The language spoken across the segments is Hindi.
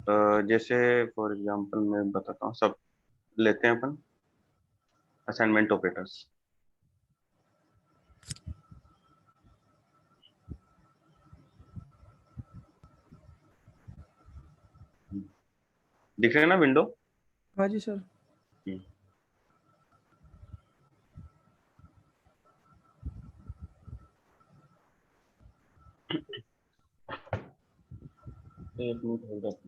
जैसे फॉर एग्जांपल मैं बताता हूँ, सब लेते हैं अपन असाइनमेंट ऑपरेटर्स। दिख रहे हैं ना विंडो? हाँ जी सर। एक मिनट होल्ड अप।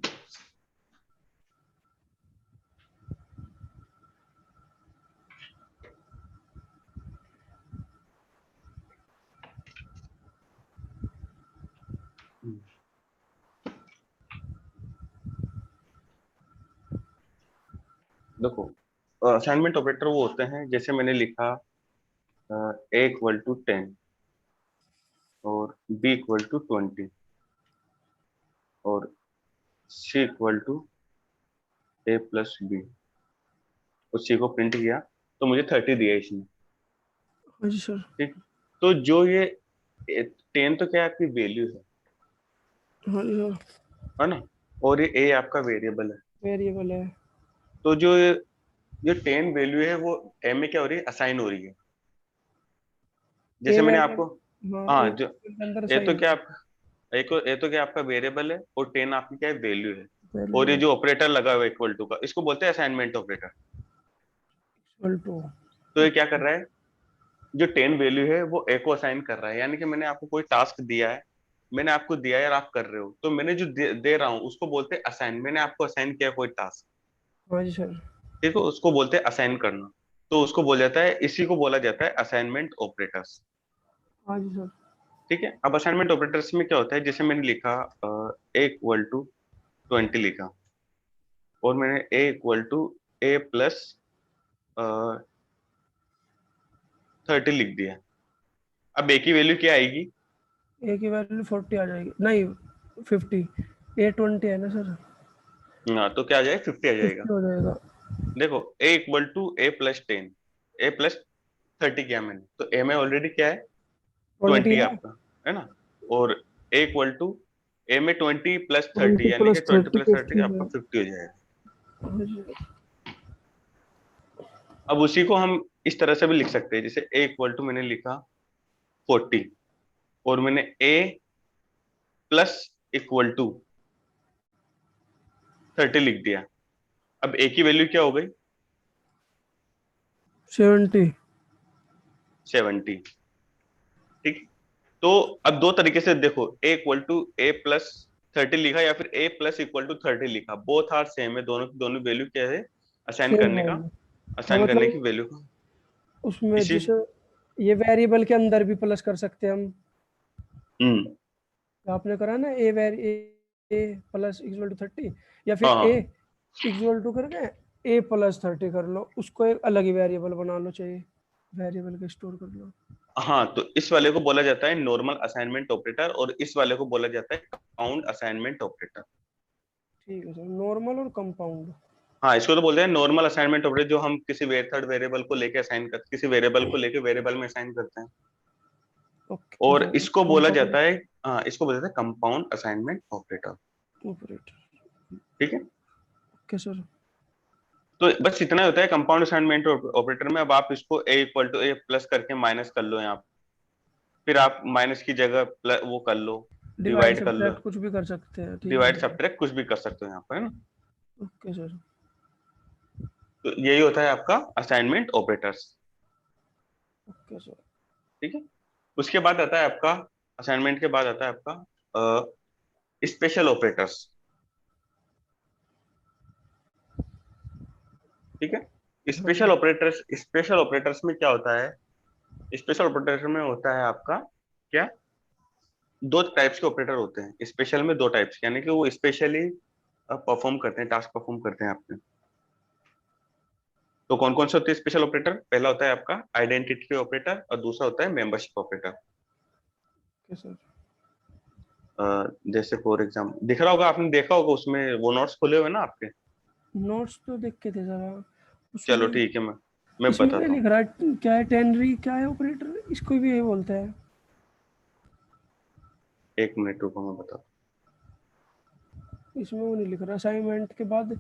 देखो, असाइनमेंट ऑपरेटर वो होते हैं, जैसे मैंने लिखा ए इक्वल टू 10 और बी इक्वल टू 20 और C equal to A plus B, उसी को प्रिंट किया तो मुझे 30 दिया इसने। हाँ जी सर। ठीक, तो जो ये 10 तो क्या है, आपकी वैल्यू हाँ जी सर। है ना, और ये ए आपका वेरिएबल है। वेरिएबल है। तो जो ये 10 वैल्यू है वो ए में क्या हो रही है, असाइन हो रही है। ए जैसे मैंने आपको, वेरिएबल, हाँ हाँ ए जो के अंदर ए तो साइन क्या है। आप, ए तो क्या आपका वेरिएबल है और 10 आपकी क्या है, वैल्यू है। और ये वैल्यू जो ऑपरेटर लगा हुआ है इक्वल टू का, इसको बोलते हैं असाइनमेंट ऑपरेटर। Equal to. तो ये क्या कर रहा है, जो 10 वैल्यू है वो ए को असाइन कर रहा है। यानी कि मैंने आपको कोई टास्क दिया है, मैंने आपको दिया है और आप कर रहे हो, तो मैंने जो दे रहा हूँ उसको बोलते हैं असाइन। मैंने आपको असाइन किया कोई टास्क, हाँ जी सर। ठीक है, उसको बोलते हैं असाइन करना। तो उसको बोला जाता है, इसी को बोला जाता है असाइनमेंट ऑपरेटर्स। हाँ जी सर। ठीक है, अब असाइनमेंट ऑपरेटर्स में क्या होता है, जैसे मैंने लिखा ए इक्वल टू 20 लिखा और मैंने ए इक्वल टू ए प्लस 30 लिख दिया। अब ए की वैल्यू क्या आएगी? ए की वैल्यू 40 आ जाएगी, नहीं 50। ए 20 है ना सर। हाँ, तो क्या आ जाएगा, 50 आ जाएगा। 50 हो जाएगा। देखो, A equal to A plus 10, A plus 30 किया मैंने, तो ए में ऑलरेडी क्या है, 20 20 है। आपका, है ना। और ए इक्वल टू ए में 20 प्लस 30, 20 यानी कि प्लस 20 30, प्लस 30 50 आपका है। 50 हो जाएगा। हाँ जी। अब उसी को हम इस तरह से भी लिख सकते हैं, जैसे ए इक्वल टू मैंने लिखा 40 और मैंने ए प्लस इक्वल टू 30 लिख दिया। अब ए की वैल्यू क्या हो गई, 70। 70। ठीक, तो अब दो तरीके से देखो, A equal to A plus 30 लिखा या फिर ए प्लस इक्वल टू 30 लिखा, बोथ आर सेम है, दोनों की दोनों वैल्यू क्या है, असाइन सेम करने है। का, हाँ असाइन करने की मतलब वैल्यू का उसमें इसी। जैसे ये वेरिएबल के अंदर भी प्लस कर सकते हैं हम। हम्म। आपने करा ना ए प्लस इक्वल टू 30, या हाँ फिर ए हाँ इक्वल टू करके ए प्लस 30 कर लो, उसको एक अलग ही वेरिएबल बना लो, चाहिए वेरिएबल के स्टोर कर लो। हाँ, तो इस वाले को बोला जाता है नॉर्मल असाइनमेंट ऑपरेटर और इस वाले को बोला जाता है कंपाउंड असाइनमेंट ऑपरेटर। ठीक है सर, नॉर्मल और कंपाउंड। हाँ, इसको तो बोलते हैं नॉर्मल असाइनमेंट ऑपरेटर, जो हम किसी थर्ड वेरिएबल को लेके असाइन कर, किसी वेरिएबल को लेके वेरिएबल में असाइन करते हैं। ओके और सर, इसको बोला कंपाउंड जाता है, हाँ, इसको बोला जाता है कंपाउंड असाइनमेंट ऑपरेटर। ऑपरेटर। ठीक है, ओके सर। तो बस इतना ही होता है कंपाउंड असाइनमेंट ऑपरेटर में। अब आप इसको ए इक्वल टू ए प्लस करके माइनस कर लो यहाँ, फिर आप माइनस की जगह प्लस वो कर लो, डिवाइड डिवाइड कर लो, सब्ट्रैक्ट कुछ भी कर सकते हैं, ठीक है डिवाइड सर। सब्ट्रैक्ट कुछ भी कर सकते हो यहाँ पर, है ना। Okay sir. तो यही होता है आपका असाइनमेंट ऑपरेटर्स। Okay sir. ठीक है, उसके बाद आता है आपका, असाइनमेंट के बाद आता है आपका स्पेशल ऑपरेटर्स। ठीक है, हाँ जी। स्पेशल ऑपरेटर्स में क्या होता है, स्पेशल ऑपरेटर में होता है आपका क्या, दो टाइप्स के ऑपरेटर होते हैं स्पेशल में, दो टाइप्स, यानी कि वो स्पेशली परफॉर्म करते हैं, टास्क परफॉर्म करते हैं आपके। तो कौन कौन से होते हैं स्पेशल ऑपरेटर? पहला होता है आपका आइडेंटिटी ऑपरेटर और दूसरा होता है मेंबरशिप ऑपरेटर। Okay sir. जैसे फॉर एग्जाम्पल दिख रहा होगा, आपने देखा होगा उसमें वो नोट्स खुले हुए हैं ना आपके। नोट्स तो देख के थे सर चलो उसमें। ठीक है, मैं इसमें क्या बताता लिख हूँ। रहा है, क्या है, टेनरी क्या है ऑपरेटर, इसको भी यही बोलता है। एक मिनट रुको, मैं बताता इसमें वो नहीं लिख रहा असाइनमेंट के बाद।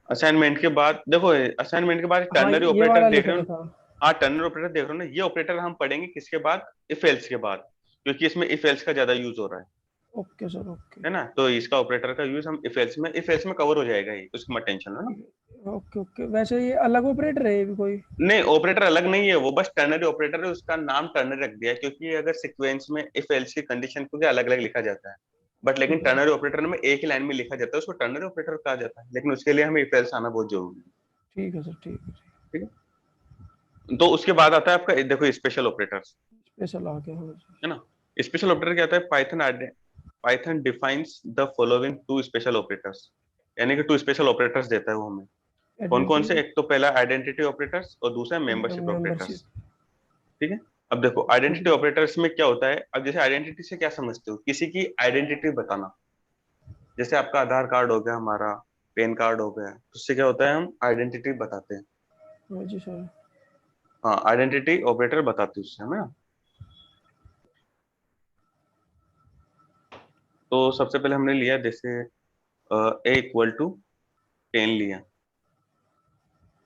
असाइनमेंट के बाद देखो, असाइनमेंट के बाद हाँ टर्नरी ये ऑपरेटर वाला देख लिख रहे हो। रखा। हाँ, टर्नरी ऑपरेटर देख रहे हो ना, ये ऑपरेटर हम पढ़ेंगे किसके बाद, इफ एल्स के बाद, क्योंकि इसमें इफ एल्स का ज्यादा यूज हो रहा ओके सर ओके। है ना। तो इसका ऑपरेटर का यूज हम इफ एल्स में कवर हो जाएगा, ये उसकी मत टेंशन लो ना। ओके ओके, वैसे ये अलग ऑपरेटर है ये भी कोई? नहीं, ऑपरेटर अलग नहीं है, वो बस टर्नरी ऑपरेटर है, उसका नाम टर्नरी रख दिया है, क्योंकि अगर सीक्वेंस में इफ एल्स की कंडीशन को अलग अलग लिखा जाता है, बट लेकिन ठीक है सर। टर्नरी ऑपरेटर में एक ही लाइन में लिखा जाता है, उसको टर्नरी ऑपरेटर कहा जाता है, लेकिन उसके लिए हमें इफ एल्स आना बहुत जरूरी है। ठीक है सर ठीक है। ठीक है, तो उसके बाद आता है आपका, देखो, स्पेशल ऑपरेटर्स, स्पेशल आ गया हाँ जी। है ना। स्पेशल ऑपरेटर क्या होता है, Python defines the following two special operators, यानी कि टू स्पेशल ऑपरेटर्स देता है वो हमें। कौन कौन से, आइडेंटिटी एक तो पहला आइडेंटिटी ऑपरेटर्स और दूसरा मेंबरशिप ऑपरेटर्स। मेंबरशिप। ठीक है। अब देखो, हाँ आइडेंटिटी जी। ऑपरेटर्स में क्या होता है, अब जैसे आइडेंटिटी से क्या समझते हो, किसी की आइडेंटिटी बताना। जैसे आपका आधार कार्ड हो गया, हमारा पैन कार्ड हो गया, तो उससे क्या होता है, हम आइडेंटिटी बताते हैं। हाँ जी सर। हाँ, आइडेंटिटी ऑपरेटर बताते हैं उससे हमें। तो सबसे पहले हमने लिया, जैसे ए इक्वल टू 10 लिया।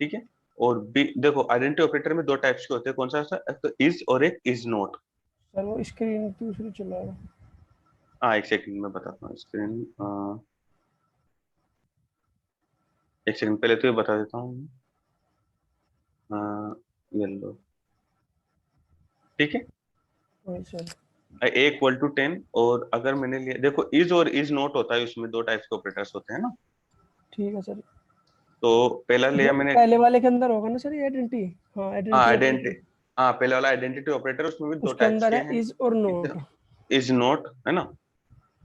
ठीक है। और बी, देखो आइडेंटिटी ऑपरेटर में दो टाइप्स के होते हैं, कौन सा सा, एक तो इज और एक इज नॉट। सर वो स्क्रीन दूसरी चला रहा। हाँ, एक सेकंड में बताता हूँ स्क्रीन, एक सेकंड पहले तो ये बता देता हूँ। ये लो। ठीक है। हाँ सर। ए इक्वल टू 10, और अगर मैंने लिया, देखो इज और इज नॉट होता है, उसमें दो टाइप्स के ऑपरेटर्स होते हैं ना। ठीक है सर। तो पहला वो लिया मैंने, पहले वाले के अंदर होगा ना सर ये आइडेंटिटी। हाँ हाँ आइडेंटिटी आइडेंटिटी, ऑपरेटर। हाँ पहले वाला आइडेंटिटी ऑपरेटर, उसमें भी दो उसके टाइप्स अंदर के है हैं। इज और नोट। इज नॉट, है ना।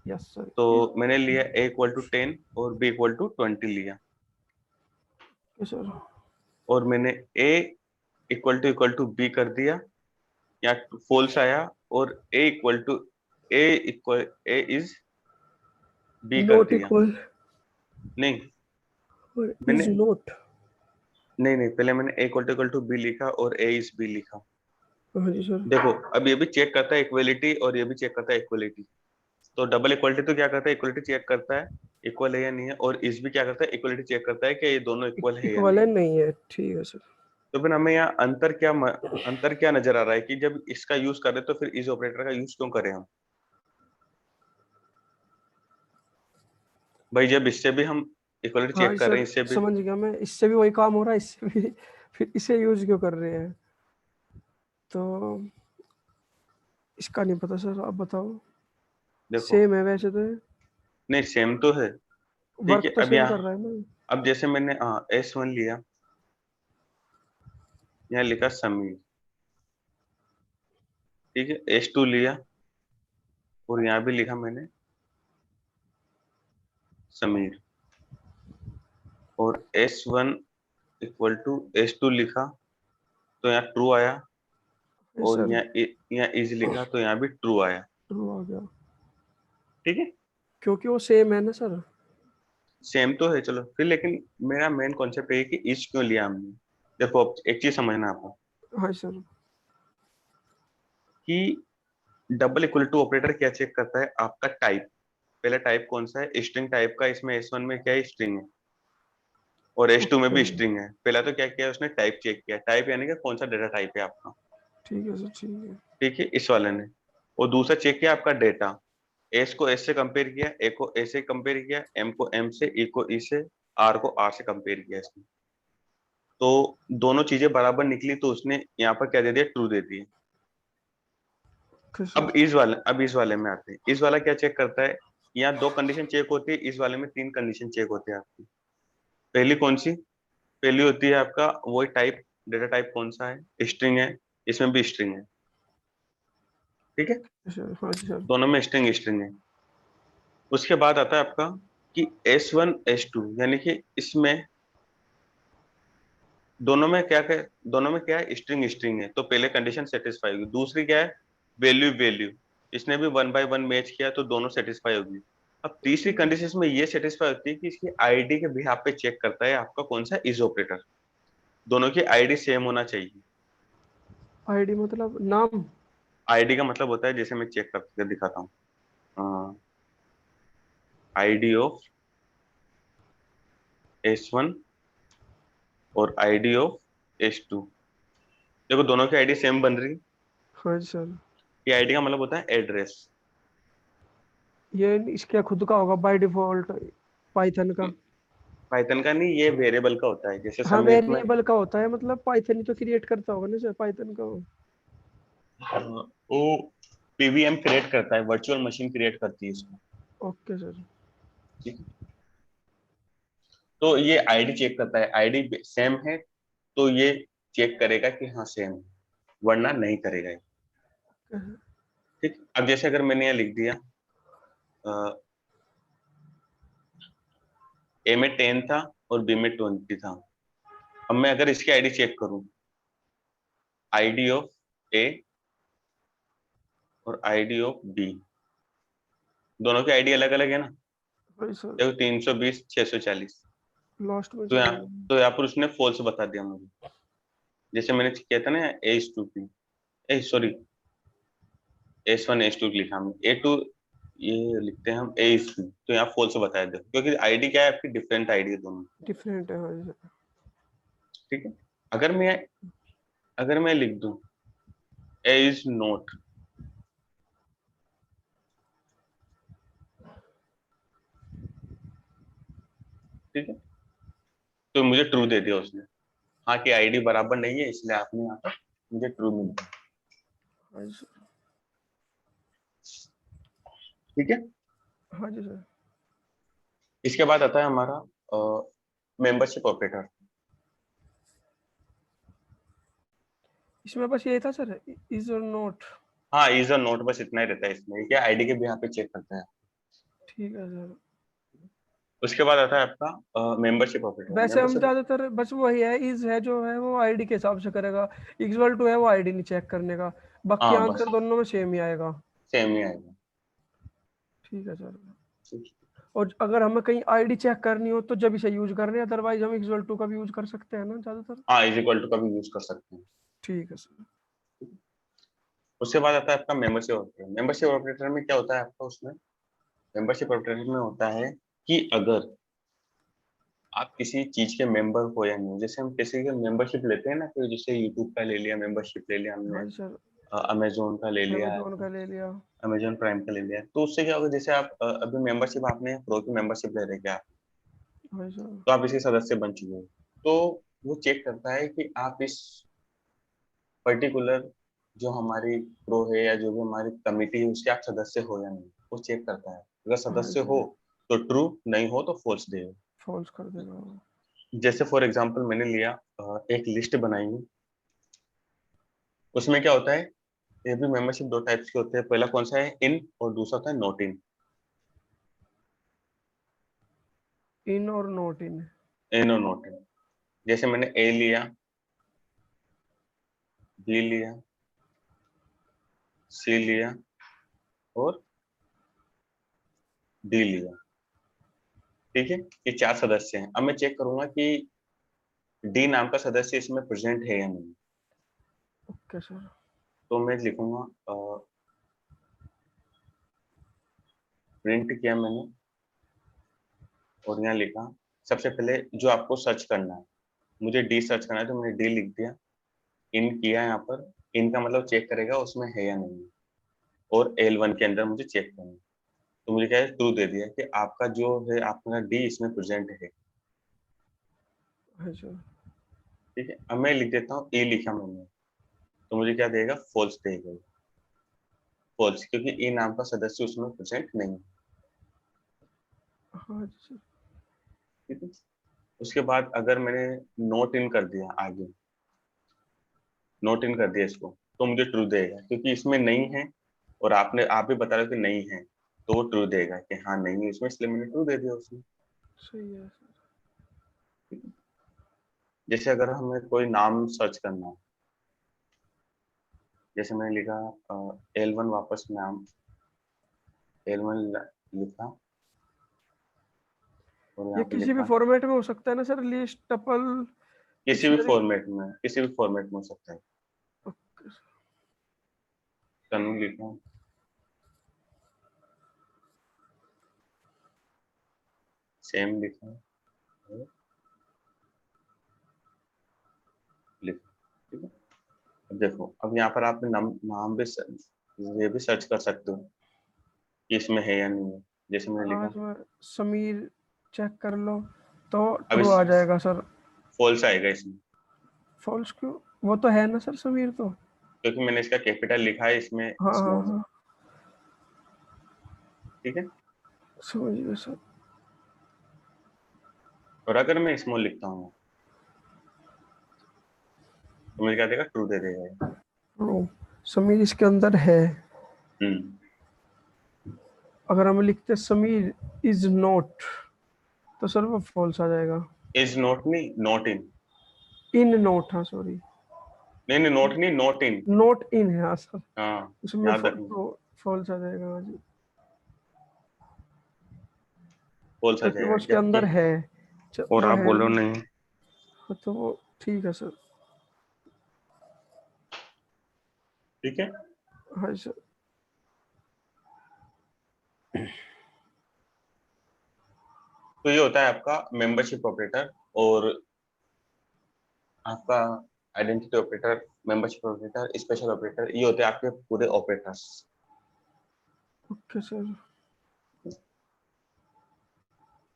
यस सर तो इज। मैंने लिया ए इक्वल टू 10 और बी इक्वल टू 20 लिया। सर और मैंने ए इक्वल टू बी कर दिया, या फॉल्स आया, और ए इज बी कर नोट दिया। इक्वल नहीं, और मैंने, इज नोट। नहीं नहीं, पहले मैंने ए इक्वल टू बी लिखा और ए इज बी लिखा। हाँ जी सर। देखो, अब ये भी चेक करता है इक्वलिटी, और ये भी चेक करता है इक्वलिटी। तो डबल इक्वलिटी तो क्या करता है, इक्वलिटी चेक करता है इक्वल है या नहीं है, और इस भी क्या करता है, इक्वलिटी चेक करता है कि ये दोनों इक्वल है या इक्वल है नहीं। नहीं है ठीक है सर। तो फिर हमें यहाँ अंतर क्या नजर आ रहा है, कि जब इसका यूज करें तो फिर इस ऑपरेटर का यूज क्यों करें हम। भाई, जब इससे भी हम इक्वलिटी हाँ चेक कर रहे सर हैं, इससे भी। समझ गया मैं, इससे भी वही काम हो रहा है इससे भी फिर इसे यूज क्यों कर रहे हैं? तो इसका नहीं पता सर, आप बताओ। देखो, सेम है वैसे तो। नहीं सेम तो है। ठीक है, वर्क तो अब सेम कर यहाँ, रहा है ना। अब जैसे मैंने S1 लिया, यहाँ लिखा समीर। ठीक है, S2 लिया, और यहाँ भी लिखा मैंने समीर। और S1 इक्वल टू S2 लिखा, तो यहाँ ट्रू आया। ये और सर यहाँ इज लिखा, तो यहाँ भी ट्रू आया। ट्रू आ गया ठीक है, क्योंकि वो सेम है ना सर। सेम तो है, चलो फिर, लेकिन मेरा मेन कॉन्सेप्ट है कि इज क्यों लिया हमने। देखो, अब एक चीज समझना आपको, हाँ सर। कि डबल इक्वल टू ऑपरेटर क्या चेक करता है, आपका टाइप। पहला टाइप कौन सा है, स्ट्रिंग टाइप का, इसमें S1 में क्या है, स्ट्रिंग है, और S2 में ओके भी स्ट्रिंग है। पहला तो क्या किया उसने, टाइप चेक किया, टाइप यानी कि कौन सा डेटा टाइप है आपका। ठीक है सर ठीक है। ठीक है, इस वाले ने। और दूसरा चेक किया आपका डेटा, एस को एस से कंपेयर किया, ए को ए से कंपेयर किया, एम को एम से, ई को ई से, आर को आर से कंपेयर किया इसने। तो दोनों चीजें बराबर निकली, तो उसने यहाँ पर क्या दे दिया, ट्रू दे दिया। Okay sir. अब इस वाले में आते हैं, इस वाला क्या चेक करता है, यहाँ दो कंडीशन चेक होती है, इस वाले में तीन कंडीशन चेक होते हैं आपकी। पहली कौन सी, पहली होती है आपका वही टाइप, डेटा टाइप कौन सा है, स्ट्रिंग है, इसमें भी स्ट्रिंग है। ठीक है, सर हाँ जी सर। दोनों में स्ट्रिंग स्ट्रिंग है। उसके बाद आता है आपका कि S1 S2, यानी कि इसमें दोनों में क्या है, स्ट्रिंग स्ट्रिंग है, तो पहले कंडीशन सेटिस्फाई होगी। दूसरी क्या है, वैल्यू वैल्यू, इसने भी 1 by 1 मैच किया, तो दोनों सेटिस्फाई होगी। अब तीसरी कंडीशन में ये सेटिस्फाई होती है कि इसकी आईडी के बिहाफ पे चेक करता है आपका कौन सा इज ऑपरेटर, दोनों की आईडी सेम होना चाहिए। आईडी मतलब नाम? आईडी का मतलब होता है, जैसे मैं चेक करके दिखाता हूँ। आईडी ऑफ S1 और आईडी ऑफ S2। देखो दोनों की आईडी सेम बन रही है। हाँ जी सर। ये आईडी का मतलब होता है एड्रेस। ये इसका खुद का होगा बाय डिफॉल्ट पाइथन का। पाइथन का नहीं, ये वेरिएबल का होता है, जैसे हाँ समीप में वेरिएबल का होता है, मतलब पाइथन ही तो क्रिएट करता होगा ना सर पाइथन का वो। वो पीवीएम क्रिएट करता है, वर्चुअल मशीन क्रिएट करती है इसको। Okay sir. ठीक है। तो ये आईडी चेक करता है, आईडी सेम है तो ये चेक करेगा कि हाँ सेम है, वरना नहीं करेगा ये। ठीक। अब जैसे अगर मैंने यहाँ लिख दिया ए में 10 था और बी में 20 था। अब मैं अगर इसकी आईडी चेक करूं, आईडी ऑफ ए और आईडी ऑफ बी, दोनों की आईडी अलग अलग है ना। वही सर। देखो 320 640। लास्ट में तो चले यहाँ गए। तो यहाँ पर उसने फॉल्स बता दिया मुझे। जैसे मैंने किया था ना A is to B, A sorry S1 S2 लिखा हमने A2, ये लिखते हैं हम A is to, तो यहाँ फॉल्स बताया दे क्योंकि आईडी क्या है आपकी, डिफरेंट आईडी है दोनों। डिफरेंट है हाँ जी सर। ठीक है। अगर मैं लिख दूं A is not, ठीक है, तो मुझे ट्रू दे दिया उसने। हाँ कि आईडी बराबर नहीं है, इसलिए आपने यहाँ पर मुझे ट्रू मिलता है। हाँ जी सर। ठीक है। हाँ जी सर। इसके बाद आता है हमारा मेंबरशिप ऑपरेटर। इसमें बस ये था सर, इज और नॉट। हाँ इज और नोट, बस इतना ही रहता है इसमें, क्या आईडी के भी यहाँ पे चेक करता है। ठीक है सर। उसके बाद आता है आपका मेंबरशिप ऑपरेटर। वैसे हम मेंबरशिप ज्यादातर बस वही है, इज है जो है वो आईडी के हिसाब से करेगा, इक्वल टू है वो आईडी नहीं चेक करने का, बाकी हाँ बस आंसर दोनों में सेम ही आएगा। सेम ही आएगा। ठीक है सर। ठीक। और अगर हमें कहीं आईडी चेक करनी हो तो जब इसे यूज कर रहे हैं, अदरवाइज हम इक्वल टू का भी यूज कर सकते हैं ना ज्यादातर। हाँ इज इक्वल टू का भी यूज कर सकते हैं। ठीक है सर। उसके बाद आता है आपका मेंबरशिप ऑपरेटर। मेंबरशिप ऑपरेटर में क्या होता है आपका, उसमें मेंबरशिप ऑपरेटर में होता है कि अगर आप किसी चीज के मेंबर हो या नहीं, जैसे हम किसी के मेंबरशिप लेते हैं ना, तो जैसे यूट्यूब का ले लिया मेंबरशिप, ले लिया हमने हाँ जी सर। अमेजोन का ले लिया, अमेजोन का ले लिया। अमेजोन प्राइम का ले लिया, तो उससे क्या होगा, जैसे आप अभी मेंबरशिप आपने प्रो की मेंबरशिप ले रहे हैं क्या, हाँ जी सर। तो आप इसके सदस्य बन चुके हो, तो वो चेक करता है कि आप इस पर्टिकुलर जो हमारी प्रो है या जो भी हमारी कमिटी है उसके आप सदस्य हो या नहीं, वो चेक करता है। अगर हाँ सदस्य जी हो सर। तो ट्रू, नहीं हो तो फॉल्स देगा। फॉल्स कर देगा वो। जैसे फॉर एग्जांपल मैंने लिया एक लिस्ट बनाई है, उसमें क्या होता है, ये भी मेंबरशिप दो टाइप्स के होते हैं, पहला कौन सा है, इन, और दूसरा होता है नॉट इन। इन और नॉट इन। इन और नॉट इन। जैसे मैंने ए लिया, बी लिया, सी लिया और डी लिया। ठीक है। ये चार सदस्य हैं। अब मैं चेक करूंगा कि डी नाम का सदस्य इसमें प्रेजेंट है या नहीं। Okay sir. तो मैं लिखूंगा, प्रिंट किया मैंने और यहाँ लिखा, सबसे पहले जो आपको सर्च करना है, मुझे डी सर्च करना है तो मैंने डी लिख दिया। इन किया यहाँ पर, इन का मतलब चेक करेगा उसमें है या नहीं, और L1 के अंदर मुझे चेक करना है। तो मुझे क्या है, ट्रू दे दिया कि आपका जो है, आपका डी इसमें प्रेजेंट है। हाँ सर। ठीक है। अब मैं लिख देता हूँ ई लिखा मैंने, तो मुझे क्या देगा, फॉल्स देगा। फॉल्स, क्योंकि ई नाम का सदस्य उसमें प्रेजेंट नहीं है। हाँ जी सर। ठीक है। उसके बाद अगर मैंने नोट इन कर दिया आगे, नोट इन कर दिया इसको, तो मुझे ट्रू देगा क्योंकि इसमें नहीं है, और आप भी बता रहे हो कि नहीं है, तो वो ट्रू देगा कि हाँ नहीं है इसमें, इसलिए मैंने ट्रू दे दिया उसमें। सही है सर। ठीक है? जैसे अगर हमें कोई नाम सर्च करना है, जैसे मैंने लिखा L1, वापस नाम L1 लिखा और ये यहाँ पे किसी भी लिखा, फॉर्मेट में हो सकता है ना सर, लिस्ट टपल डिक्शनरी। किसी भी फॉर्मेट में हो सकता है। Okay sir. तनु लिखा, सेम लिखा, लिखा, ठीक है। अब देखो, अब यहाँ पर आप नाम भी ये भी सर्च कर सकते हो कि इसमें है या नहीं है। जैसे मैंने लिखा, आज मैं समीर चेक कर लो तो अभी ट्रू आ जाएगा सर। फॉल्स आएगा इसमें, फॉल्स क्यों? वो तो है ना सर समीर तो। क्योंकि मैंने इसका कैपिटल लिखा है, इसमें हाँ हाँ स्मॉल है, हाँ, ठीक है। समझ गए सर। और अगर मैं स्मॉल लिखता हूँ तो मुझे क्या देगा, ट्रू दे देगा ये। ट्रू, समीर इसके अंदर है। हम्म, अगर हम लिखते समीर इज नॉट तो सर वो फॉल्स आ जाएगा। इज नॉट नहीं, नॉट इन। इन नॉट, हाँ सॉरी, नहीं नहीं, नॉट नहीं, नॉट इन। नॉट इन है हाँ सर। हाँ, उसमें याद रखना, फॉल्स आ जाएगा हाँ जी, फॉल्स आ क्योंकि वो जाएगा उसके अंदर जबकि, है। और वो आप है बोलो ना, नहीं। तो वो ठीक है सर। ठीक है, हाँ सर। तो ये होता है आपका मेंबरशिप ऑपरेटर, और आपका identity operator, membership operator, special operator, ये होते हैं आपके पूरे ऑपरेटर्स। Okay sir.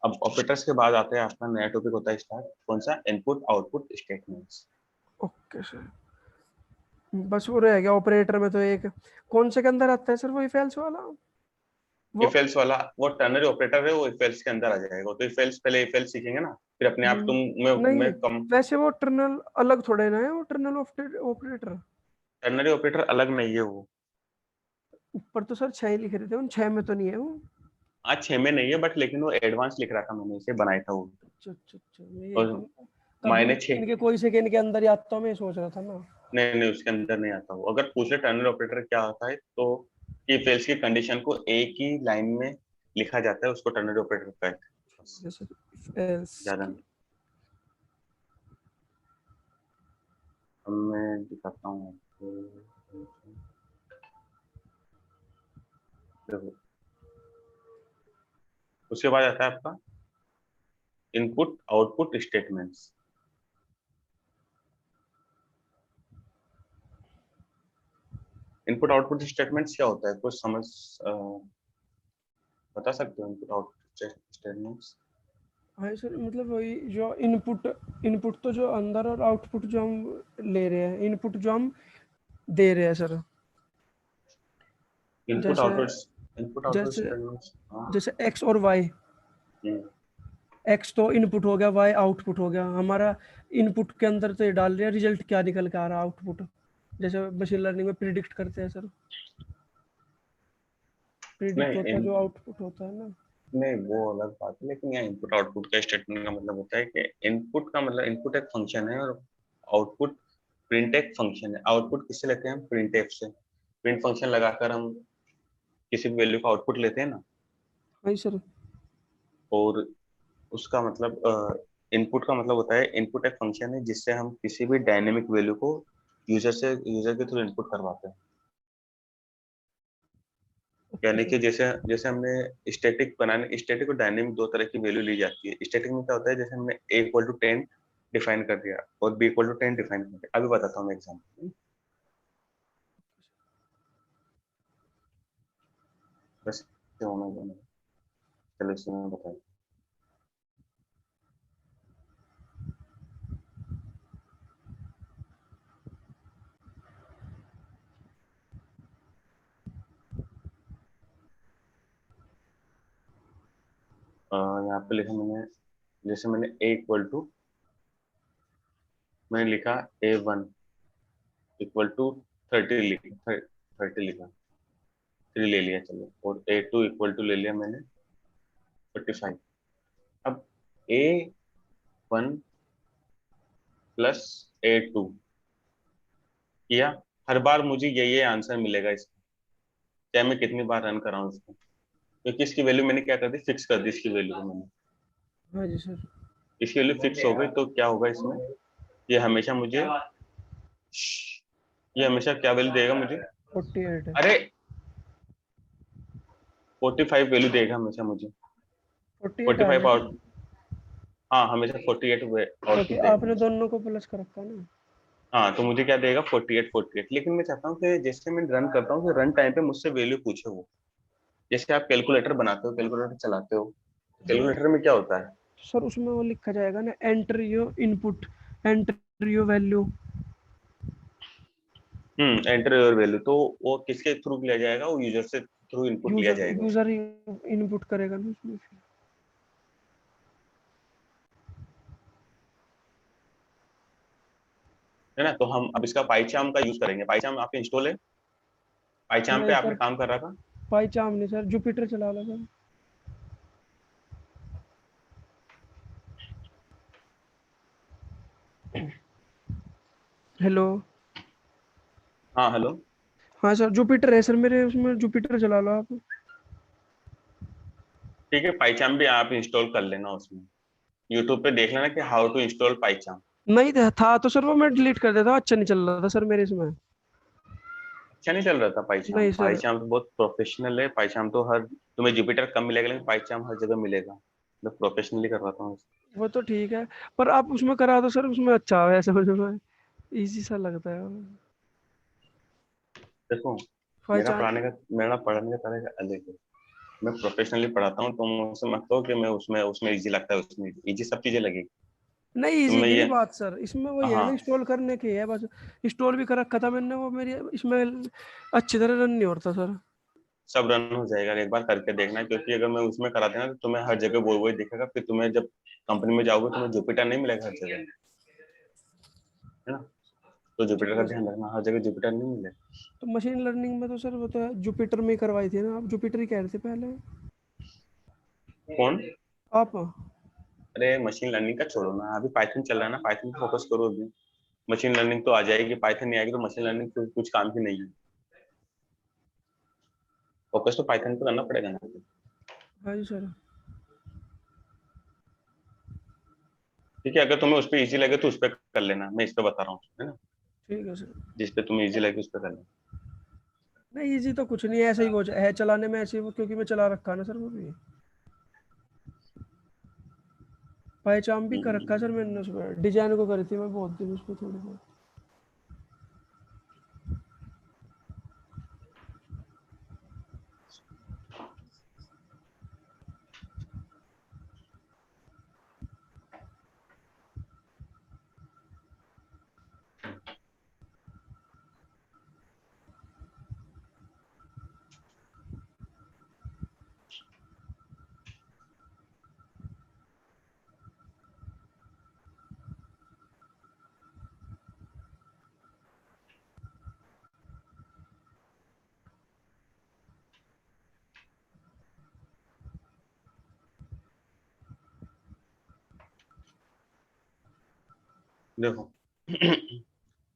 अब ऑपरेटर्स के बाद आते हैं, आपका नया टॉपिक होता है स्टार्ट, कौन सा, input output statements. Okay sir, बस वो रह गया ऑपरेटर में तो एक, कौन से के अंदर आता है सर वो इफ एल्स वाला? वो इफ एल्स वाला वो टर्नरी ऑपरेटर है, वो इफ एल्स के अंदर आ जाएगा। तो इफ एल्स, पहले इफ एल्स सीखेंगे ना, फिर अपने आप तुम नहीं, मैं कम। वैसे वो टर्नल अलग थोड़े ना है, वो टर्नल ऑपरेटर टर्नरी ऑपरेटर अलग नहीं है वो। ऊपर तो सर 6 ही लिख रहे थे, उन 6 में तो नहीं है वो। आज 6 में नहीं है, बट लेकिन वो एडवांस लिख रहा था, मैंने इसे बनाया था वो। अच्छा अच्छा अच्छा, मैं यही और तो, तब मायने 6, इनके कोई से के इनके अंदर ही आता, मैं सोच रहा था ना। नहीं नहीं, उसके अंदर नहीं आता वो। अगर पूछे टर्नरी ऑपरेटर क्या होता है, तो इफ एल्स की कंडीशन को एक ही लाइन में लिखा जाता है, उसको टर्नरी ऑपरेटर कहते हैं, बस, जैसे इफ एल्स ज्यादा की। नहीं। अब मैं दिखाता हूँ आपको। देखो, उसके बाद आता है आपका input output statements. Input output statements क्या होता है, कुछ समझ बता सकते हो इनपुट आउटपुट स्टेटमेंट्स? हाँ सर, मतलब वही जो इनपुट, इनपुट तो जो अंदर, और आउटपुट जो हम ले रहे हैं, इनपुट जो हम दे रहे हैं सर। इनपुट जैसे आउटपुट, इनपुट आउटपुट जैसे स्टेटमेंट्स, हाँ। जैसे एक्स और वाई, हम्म, एक्स तो इनपुट हो गया, वाई आउटपुट हो गया हमारा। इनपुट के अंदर तो ये डाल रहे हैं, रिजल्ट क्या निकल के आ रहा है, आउटपुट। जैसे मशीन लर्निंग में प्रिडिक्ट करते हैं सर, प्रिडिक्ट नहीं होता है जो आउटपुट होता है ना। नहीं, वो अलग बात है, लेकिन यहाँ इनपुट आउटपुट का स्टेटमेंट का मतलब होता है कि इनपुट का मतलब, इनपुट एक फंक्शन है और आउटपुट प्रिंट एक फंक्शन है। आउटपुट किससे लेते हैं हम, प्रिंट एफ से। प्रिंट फंक्शन लगाकर हम किसी भी वैल्यू का आउटपुट लेते हैं ना। वही सर। और उसका मतलब इनपुट का मतलब होता है, इनपुट एक फंक्शन है जिससे हम किसी भी डायनेमिक वैल्यू को यूजर के थ्रू इनपुट करवाते हैं। ओके यानी सर। कि जैसे जैसे हमने स्टैटिक बनाने, स्टैटिक और डायनेमिक दो तरह की वैल्यू ली जाती है। स्टैटिक में क्या होता है, जैसे हमने a इक्वल टू 10 डिफाइन कर दिया और b इक्वल टू 10 डिफाइन कर दिया। अभी बताता हूँ मैं एग्जाम्पल, बस ये होना दोनों। चलो इसमें मैं बताऊँ। यहाँ पे लिखा मैंने, जैसे मैंने a इक्वल टू, मैंने लिखा a1 इक्वल टू 30 लिखा, 30 लिखा, 3 ले लिया चलो, और a2 इक्वल टू ले लिया मैंने 45। अब a1 प्लस a2 किया, हर बार मुझे ये आंसर मिलेगा इसका, चाहे मैं कितनी बार रन कराऊं इसको, क्योंकि इसकी वैल्यू मैंने क्या कर दी, फिक्स कर दी इसकी वैल्यू को मैंने। हाँ जी सर। इसकी वैल्यू फिक्स हो गई तो क्या होगा इसमें, ये हमेशा मुझे, ये हमेशा क्या वैल्यू देगा मुझे, 48 है। अरे 45 वैल्यू देगा हमेशा मुझे। 48 फोर्टी फाइव आएगा आउट, सर, हाँ हमेशा 48 क्योंकि आउटपुट देगा। आपने दोनों को प्लस कर रखा ना। हाँ तो मुझे क्या देगा, 48 लेकिन मैं चाहता हूँ कि जैसे मैं रन करता हूँ, कि रन टाइम पे मुझसे वैल्यू पूछे वो। जैसे आप कैलकुलेटर बनाते हो, कैलकुलेटर चलाते हो, हाँ कैलकुलेटर में क्या होता है? सर, उसमें वो लिखा जाएगा ना, enter your input, enter your value. Enter your value, तो वो किसके थ्रू लिया जाएगा? वो यूजर से थ्रू इनपुट लिया यूजर जाएगा यूजर उसको, इनपुट करेगा ना उसमें। है ना? तो हम अब इसका पाइचाम का यूज करेंगे। पाइचाम आप इंस्टॉल है? पाइचाम पे नहीं आपने सर, काम कर रहा था? पाई चाम नहीं सर, जुपिटर चला लो सर। हेलो। हाँ हेलो। हाँ सर, जुपिटर है सर मेरे उसमें, जुपिटर चला लो आप। ठीक है, पाइचाम भी आप इंस्टॉल कर लेना उसमें। यूट्यूब पे देख लेना कि हाउ टू इंस्टॉल पाइचाम। नहीं था तो सर, वो मैं डिलीट कर देता, अच्छा नहीं चल रहा था सर मेरे इसमें। अच्छा नहीं चल रहा था पाइचाम? नहीं सर। पाइचाम तो बहुत प्रोफेशनल है। पाइचाम तो हर, तुम्हें जुपिटर कम मिलेगा लेकिन पाइचाम हर जगह मिलेगा। मैं प्रोफेशनली करवाता हूँ। वो तो ठीक है, पर आप उसमें करा दो सर, उसमें अच्छा है समझ में, इजी सा लगता है। देखो, पाई चाम। मेरा पढ़ाने का तरीका अलग है। मैं प्रोफेशनली पढ़ाता हूँ, तो मुझसे मत कहो कि मैं उसमें उसमें इजी लगता है, उसमें इजी सब चीजें लगेगी नहीं, इजी तुम्हें की ये। नहीं बात सर, इसमें वही है ना, हाँ, इंस्टॉल करने की है बस। इंस्टॉल भी कर रखा था मैंने, वो मेरी इसमें अच्छी तरह रन नहीं होता सर। सब रन हो जाएगा, एक बार करके देखना। क्योंकि अगर मैं उसमें करा देना तो तुम्हें हर जगह वही दिखेगा, फिर तुम्हें जब कंपनी में जाओगे तुम्हें जुपिटर नहीं मिलेगा हर जगह, है ना? तो जुपिटर ठीक का है सर। ध्यान रखना, हर जगह जुपिटर नहीं मिलेगा। तो मशीन लर्निंग में तो सर वो तो है, जुपिटर में ही करवाई थी ना आप, जुपिटर ही कह रहे थे पहले कौन? आप। अरे मशीन लर्निंग का छोड़ो ना, अभी पाइथन चल रहा है ना, पाइथन पे फोकस करो अभी। मशीन लर्निंग तो आ जाएगी, पाइथन नहीं आएगी तो मशीन लर्निंग तो कुछ काम की नहीं है। फोकस तो पाइथन पे करना पड़ेगा ना। हाँ जी सर। ठीक है, अगर तुम्हें उस पर इजी लगे तो उस पर कर लेना, मैं इस पे बता रहा हूँ, है ना? ठीक है सर। जिस पे तुम्हें इजी लगे उस पर कर लेना। नहीं, इजी तो कुछ नहीं है, ऐसा ही वो है चलाने में, ऐसे ही वो, क्योंकि मैं चला रखा है ना सर वो भी। पहचान भी कर रखा है सर मैंने उसमें, डिजाइन को करी थी मैं बहुत दिन उस पर थोड़ी बहुत। देखो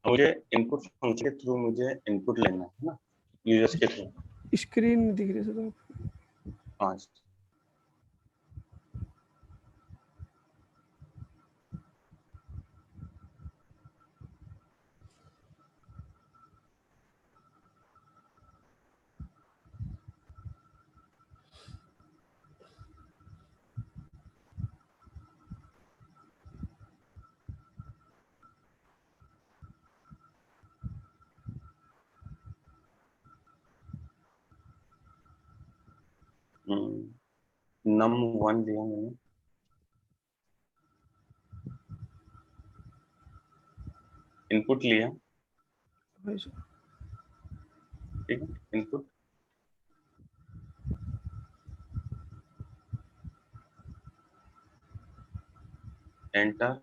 मुझे इनपुट फंक्शन के थ्रू मुझे इनपुट लेना है ना, यूजर्स के थ्रू। स्क्रीन नहीं दिख रही सर आप। हाँ, नम वन दिया मैंने, इनपुट लिया। भाई सर। ठीक है, input enter,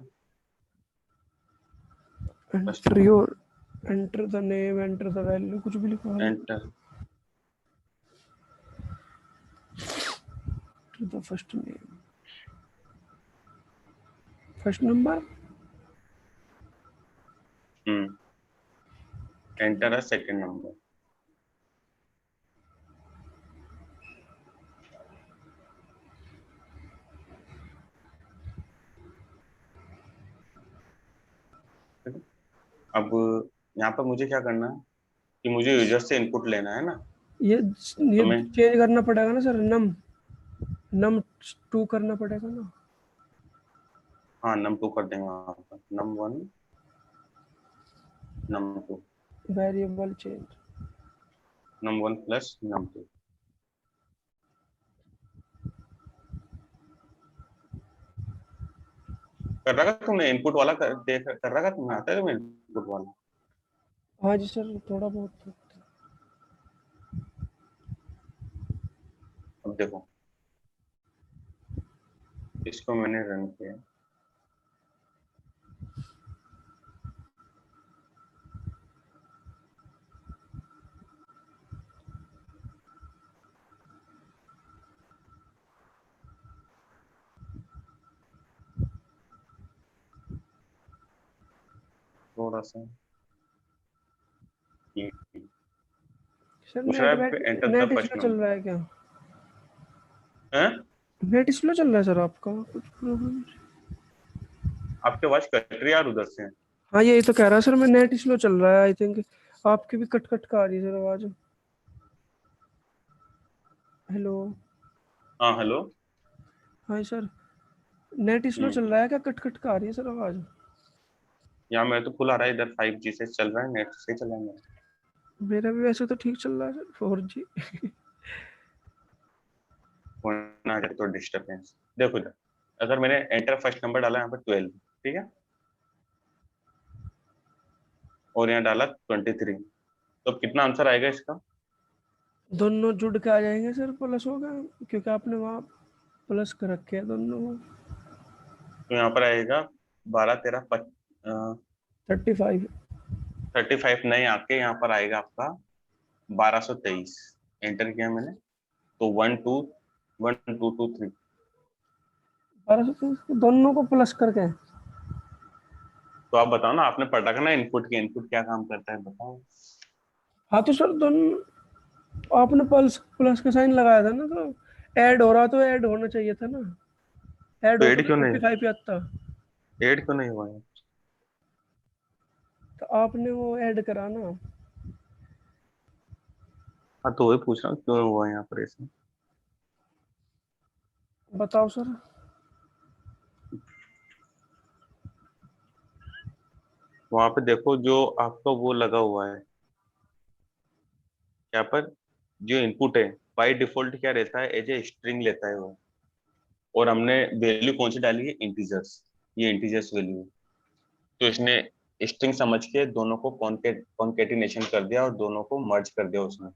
first enter number, your, enter the name, enter the value, कुछ भी लिखवा लो। Enter. The first name, first number. Enter है सेकंड नंबर। ठीक है? अब यहाँ पर मुझे क्या करना है कि मुझे यूजर से इनपुट लेना है ना। ये तो ये मैं चेंज करना पड़ेगा ना सर, नम, num2 करना पड़ेगा ना। हाँ num2 कर देंगे वहां पर, num1 num2, variable change. num1 plus num2। कर रहा था तुमने इनपुट वाला, कर रहा था तुम्हें, आता है तुम्हें इनपुट वाला? हाँ जी सर, थोड़ा बहुत। अब देखो, इसको मैंने रन किया, थोड़ा सा सर पूछ रहा नेट है wait enter the net first slow चल नंबर रहा है क्या? है। नेट स्लो चल रहा है सर आपका, कुछ प्रॉब्लम? आपकी आवाज कट रही है यार उधर से। हाँ यही तो कह रहा है सर मैं, नेट स्लो चल रहा है आई थिंक। आपकी भी कट कट का आ रही है सर आवाज। हेलो। हाँ हेलो। हाँ सर, नेट स्लो चल रहा है क्या? कट कट का आ रही है सर आवाज। यहाँ मेरे तो फुल आ रहा है, इधर 5G से चल रहा है, नेट से चल रहा है मेरा। मेरा भी वैसे तो ठीक चल रहा है सर, 4G। फोन आ जाए तो डिस्टरबेंस। देखो इधर, अगर मैंने एंटर फर्स्ट नंबर डाला यहाँ पर 12, ठीक है, और यहाँ डाला 23, तो कितना आंसर आएगा इसका? दोनों जुड़ के आ जाएंगे सर, प्लस होगा, क्योंकि आपने वहाँ प्लस कर रखे हैं दोनों को। तो यहाँ पर आएगा 12 13 35। 35 नहीं आके यहाँ पर आएगा आपका 1223। एंटर किया मैंने, तो 1 2 1 2 2 3। 1230 दोनों को प्लस करके। तो आप बताओ ना, आपने पढ़ा था ना इनपुट के, इनपुट क्या काम करता है बताओ। हाँ तो सर दोनों आपने प्लस प्लस का साइन लगाया था ना, तो ऐड हो रहा तो ऐड होना चाहिए था ना। ऐड तो होता एड तो क्यों नहीं, 35 पे आता। एड क्यों नहीं हुआ है? तो आपने वो ऐड करा ना। हाँ तो वही पूछ रहा हूँ क्यों हुआ यहाँ पर ऐसे। बताओ सर। वहां पे देखो जो आपका वो लगा हुआ है, यहाँ पर जो इनपुट है बाय डिफॉल्ट क्या रहता है, एज ए स्ट्रिंग लेता है वो। और हमने वैल्यू कौन सी डाली है, इंटीजर्स। ये इंटीजर्स वैल्यू है, तो इसने स्ट्रिंग समझ के दोनों को कॉन्केटिनेशन कर दिया और दोनों को मर्ज कर दिया उसमें।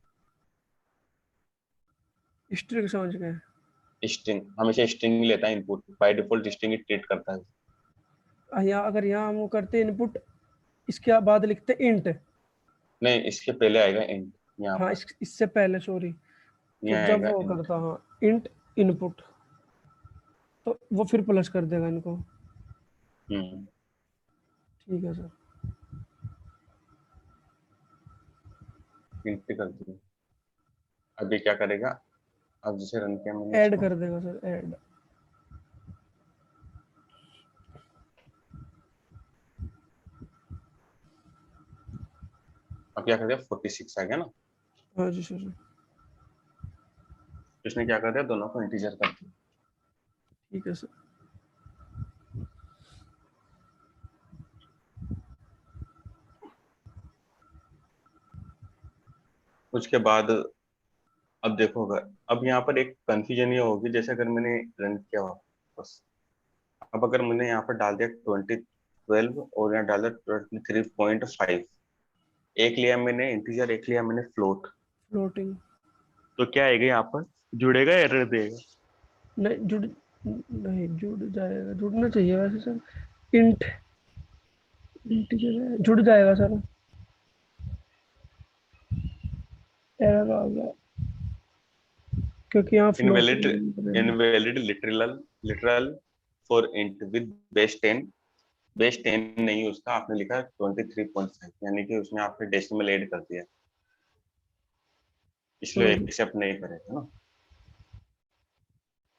स्ट्रिंग समझ गए। स्ट्रिंग हमेशा स्ट्रिंग लेता है input, by default string he treat करता है। यहाँ अगर यहाँ हम वो करते इनपुट, इसके बाद लिखते इंट। नहीं, इसके पहले आएगा इंट यहाँ हाँ पर, इससे पहले सॉरी। तो यहाँ जब आएगा वो इंट। करता, हाँ इंट इनपुट, तो वो फिर प्लस कर देगा इनको। हम्म। ठीक है सर। इंट कर दिया। अभी क्या करेगा, अब जैसे रन किया मैंने ऐड इसको, कर देगा सर, ऐड। अब क्या कर दिया, 46 आ गया ना। हाँ जी सर। तो इसने क्या कर दिया, दोनों को इंटीजर कर दिया। ठीक है सर। उसके बाद अब देखो, अगर अब यहाँ पर एक कंफ्यूजन ये होगी, जैसे अगर मैंने रन किया वापस, अब अगर मैंने यहाँ पर डाल दिया 2012 और यहाँ डाला 23.5, एक लिया मैंने इंटीजर, एक लिया मैंने फ्लोट, फ्लोटिंग। तो क्या आएगा यहाँ पर, जुड़ेगा या एरर देगा? नहीं जुड़, नहीं जुड़ जाएगा, जुड़ना चाहिए वैसे सर। इंट इंटीजर है, जुड़ जाएगा सर। एरर आ गया क्योंकि यहाँ invalid, floating. Invalid literal, literal for int with base 10। Base 10 नहीं उसका, आपने लिखा 23.5, यानी कि उसमें आपने डेसिमल ऐड कर दिया, इसलिए एक्सेप्ट नहीं करेगा ना।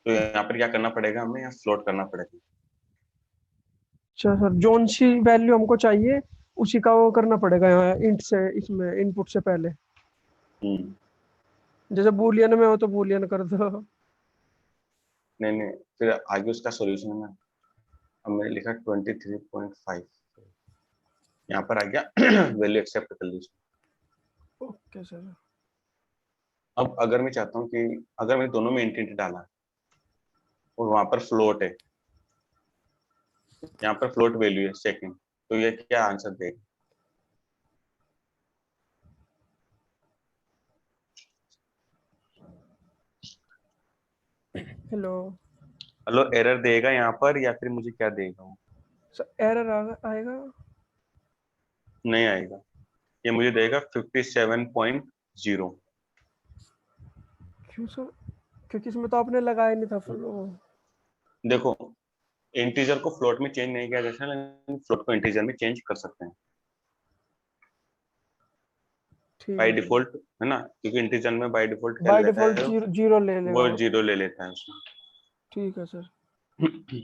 तो यहाँ पर क्या करना पड़ेगा, हमें यहाँ फ्लोट करना पड़ेगा। अच्छा सर, जोन सी वैल्यू हमको चाहिए उसी का वो करना पड़ेगा यहाँ इंट से, इसमें इनपुट से पहले। हम्म। जैसे बूलियन में हो तो बूलियन कर दो। नहीं नहीं, फिर आगे उसका सॉल्यूशन है ना। अब मैंने लिखा 23.5, यहाँ पर आ गया वैल्यू एक्सेप्ट कर लीजिए। Okay sir. अब अगर मैं चाहता हूँ कि अगर मैंने दोनों में इंटीजर डाला और वहां पर फ्लोट है, यहाँ पर फ्लोट वैल्यू है सेकंड, तो ये क्या आंसर देगा? हेलो हेलो, एरर देगा यहाँ पर या फिर मुझे क्या देगा वो? सर, एरर आएगा। नहीं आएगा, ये मुझे देगा 57.0। क्यों सर? क्योंकि इसमें तो आपने लगाया नहीं था फ्लो। देखो, इंटीजर को फ्लोट में चेंज नहीं किया जा सकता, लेकिन फ्लोट को इंटीजर में चेंज कर सकते हैं ठीक बाय है सर। डिफॉल्ट, है ना, क्योंकि इंटीजर में बाय डिफॉल्ट क्या बाय लेता डिफॉल्ट है, जीरो जीरो ले लेगा वो वो। जीरो ले लेता है उसमें। ठीक है सर।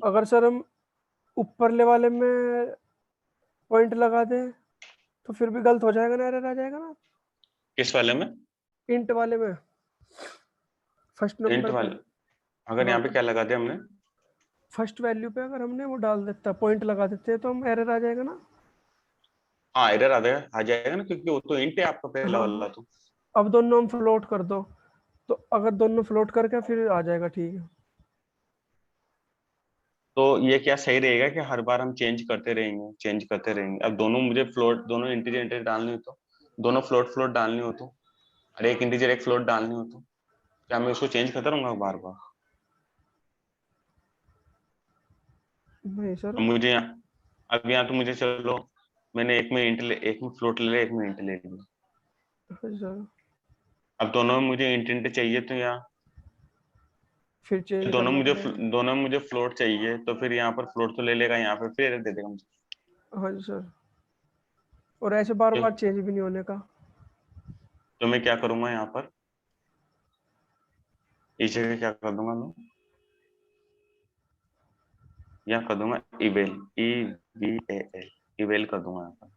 अगर सर हम ऊपरले वाले में पॉइंट लगा दें तो फिर भी गलत हो जाएगा ना, एरर आ जाएगा ना? किस वाले में? इंट वाले में, फर्स्ट इंट नंबर पे। वाले, अगर हाँ यहाँ पे क्या लगा दिया हमने? फर्स्ट वैल्यू पे अगर हमने वो डाल देता, पॉइंट लगा देते हैं, तो हम एरर आ जाएगा ना? हाँ, एरर आ जाएगा ना, क्योंकि वो तो इंट है आपका पहला हाँ वाला हाँ। तो। अब दोनों हम फ्लोट कर दो, तो अगर दोनों फ्लोट करके फिर आ जाएगा, ठीक है। तो ये क्या सही रहेगा कि हर बार हम चेंज करते रहेंगे, चेंज करते रहेंगे? अब दोनों मुझे फ्लोट, दोनों इंटीजर इंटीजर डालनी हो तो, दोनों फ्लोट फ्लोट डालनी हो तो, और एक इंटीजर एक फ्लोट डालनी हो तो क्या मैं उसको चेंज करता रहूंगा बार बार? नहीं सर। अब मुझे यहाँ, अब यहाँ तो मुझे चलो, मैंने एक में इंट ले, एक में फ्लोट ले लिया, एक में इंट ले लिया। हाँ सर। अब दोनों में मुझे इंट इंट चाहिए, तो यहाँ फिर चेंज दोनों करना मुझे पड़ेगा। दोनों मुझे फ्लोट चाहिए, तो फिर यहाँ पर फ्लोट तो ले लेगा, यहाँ पर फिर दे देगा मुझे। हाँ जी सर। और ऐसे बार ठीक, बार चेंज भी नहीं होने का। तो मैं क्या करूंगा यहाँ पर, इस जगह क्या कर दूंगा मैं, यहाँ कर दूंगा इवेल, EVAL, इवेल कर दूंगा यहाँ पर।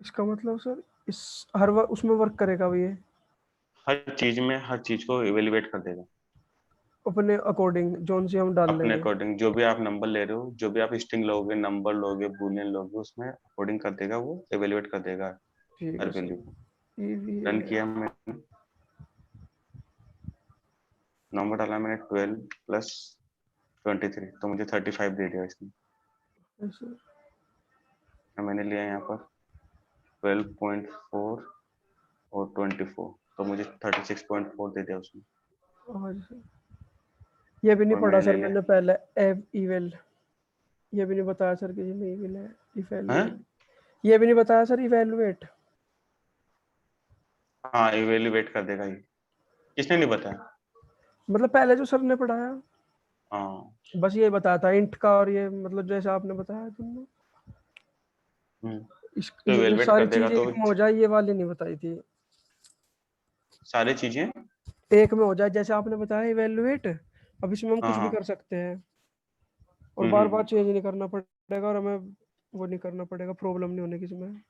इसका मतलब सर, इस उसमें वर्क करेगा वो ये हर चीज में हर चीज को इवेल्युएट कर देगा अपने अकॉर्डिंग जोन से हम डाल अपने लेंगे। अकॉर्डिंग। जो भी आप नंबर ले रहे हो, जो भी आप स्ट्रिंग लोगे, नंबर लोगे, बूलियन लोगे, उसमें अकॉर्डिंग कर देगा, वो इवेल्युएट कर देगा ठीक हर है वैल्यू सर। को। Run EVAL। किया मैंने, नंबर डाला मैंने 12 + 23, तो मुझे 35 दे दिया इसने। सर। मैंने लिया यहाँ पर 12.4 और 24, तो मुझे 36.4 दे दिया उसने। हाँ जी सर। ये भी नहीं और पढ़ा मैंने सर ले लिया, मैंने पहले, एव इवेल। ये भी नहीं बताया सर कि इसमें इवेल है, है, इवेलुएट। ये भी नहीं बताया सर, इवेलुएट। हाँ इवेल्युएट कर देगा ये। किसने नहीं बताया? मतलब पहले जो सर ने पढ़ाया, हाँ। बस ये बताया था इंट का, और ये मतलब जैसे आपने बताया दोनों। तो ये जो इवेलुएट कर सारी देगा चीज तो एक में हो जाए, ये वाली नहीं बताई थी। सारी चीजें, एक में हो जाए जैसे आपने बताया इवेलुएट, अब इसमें हम हाँ कुछ भी कर हाँ, सकते हैं, और हम्म बार हम्म बार हम्म। चेंज नहीं करना पड़ेगा, और हमें वो नहीं करना पड़ेगा, प्रॉब्लम नहीं होने की इसमें।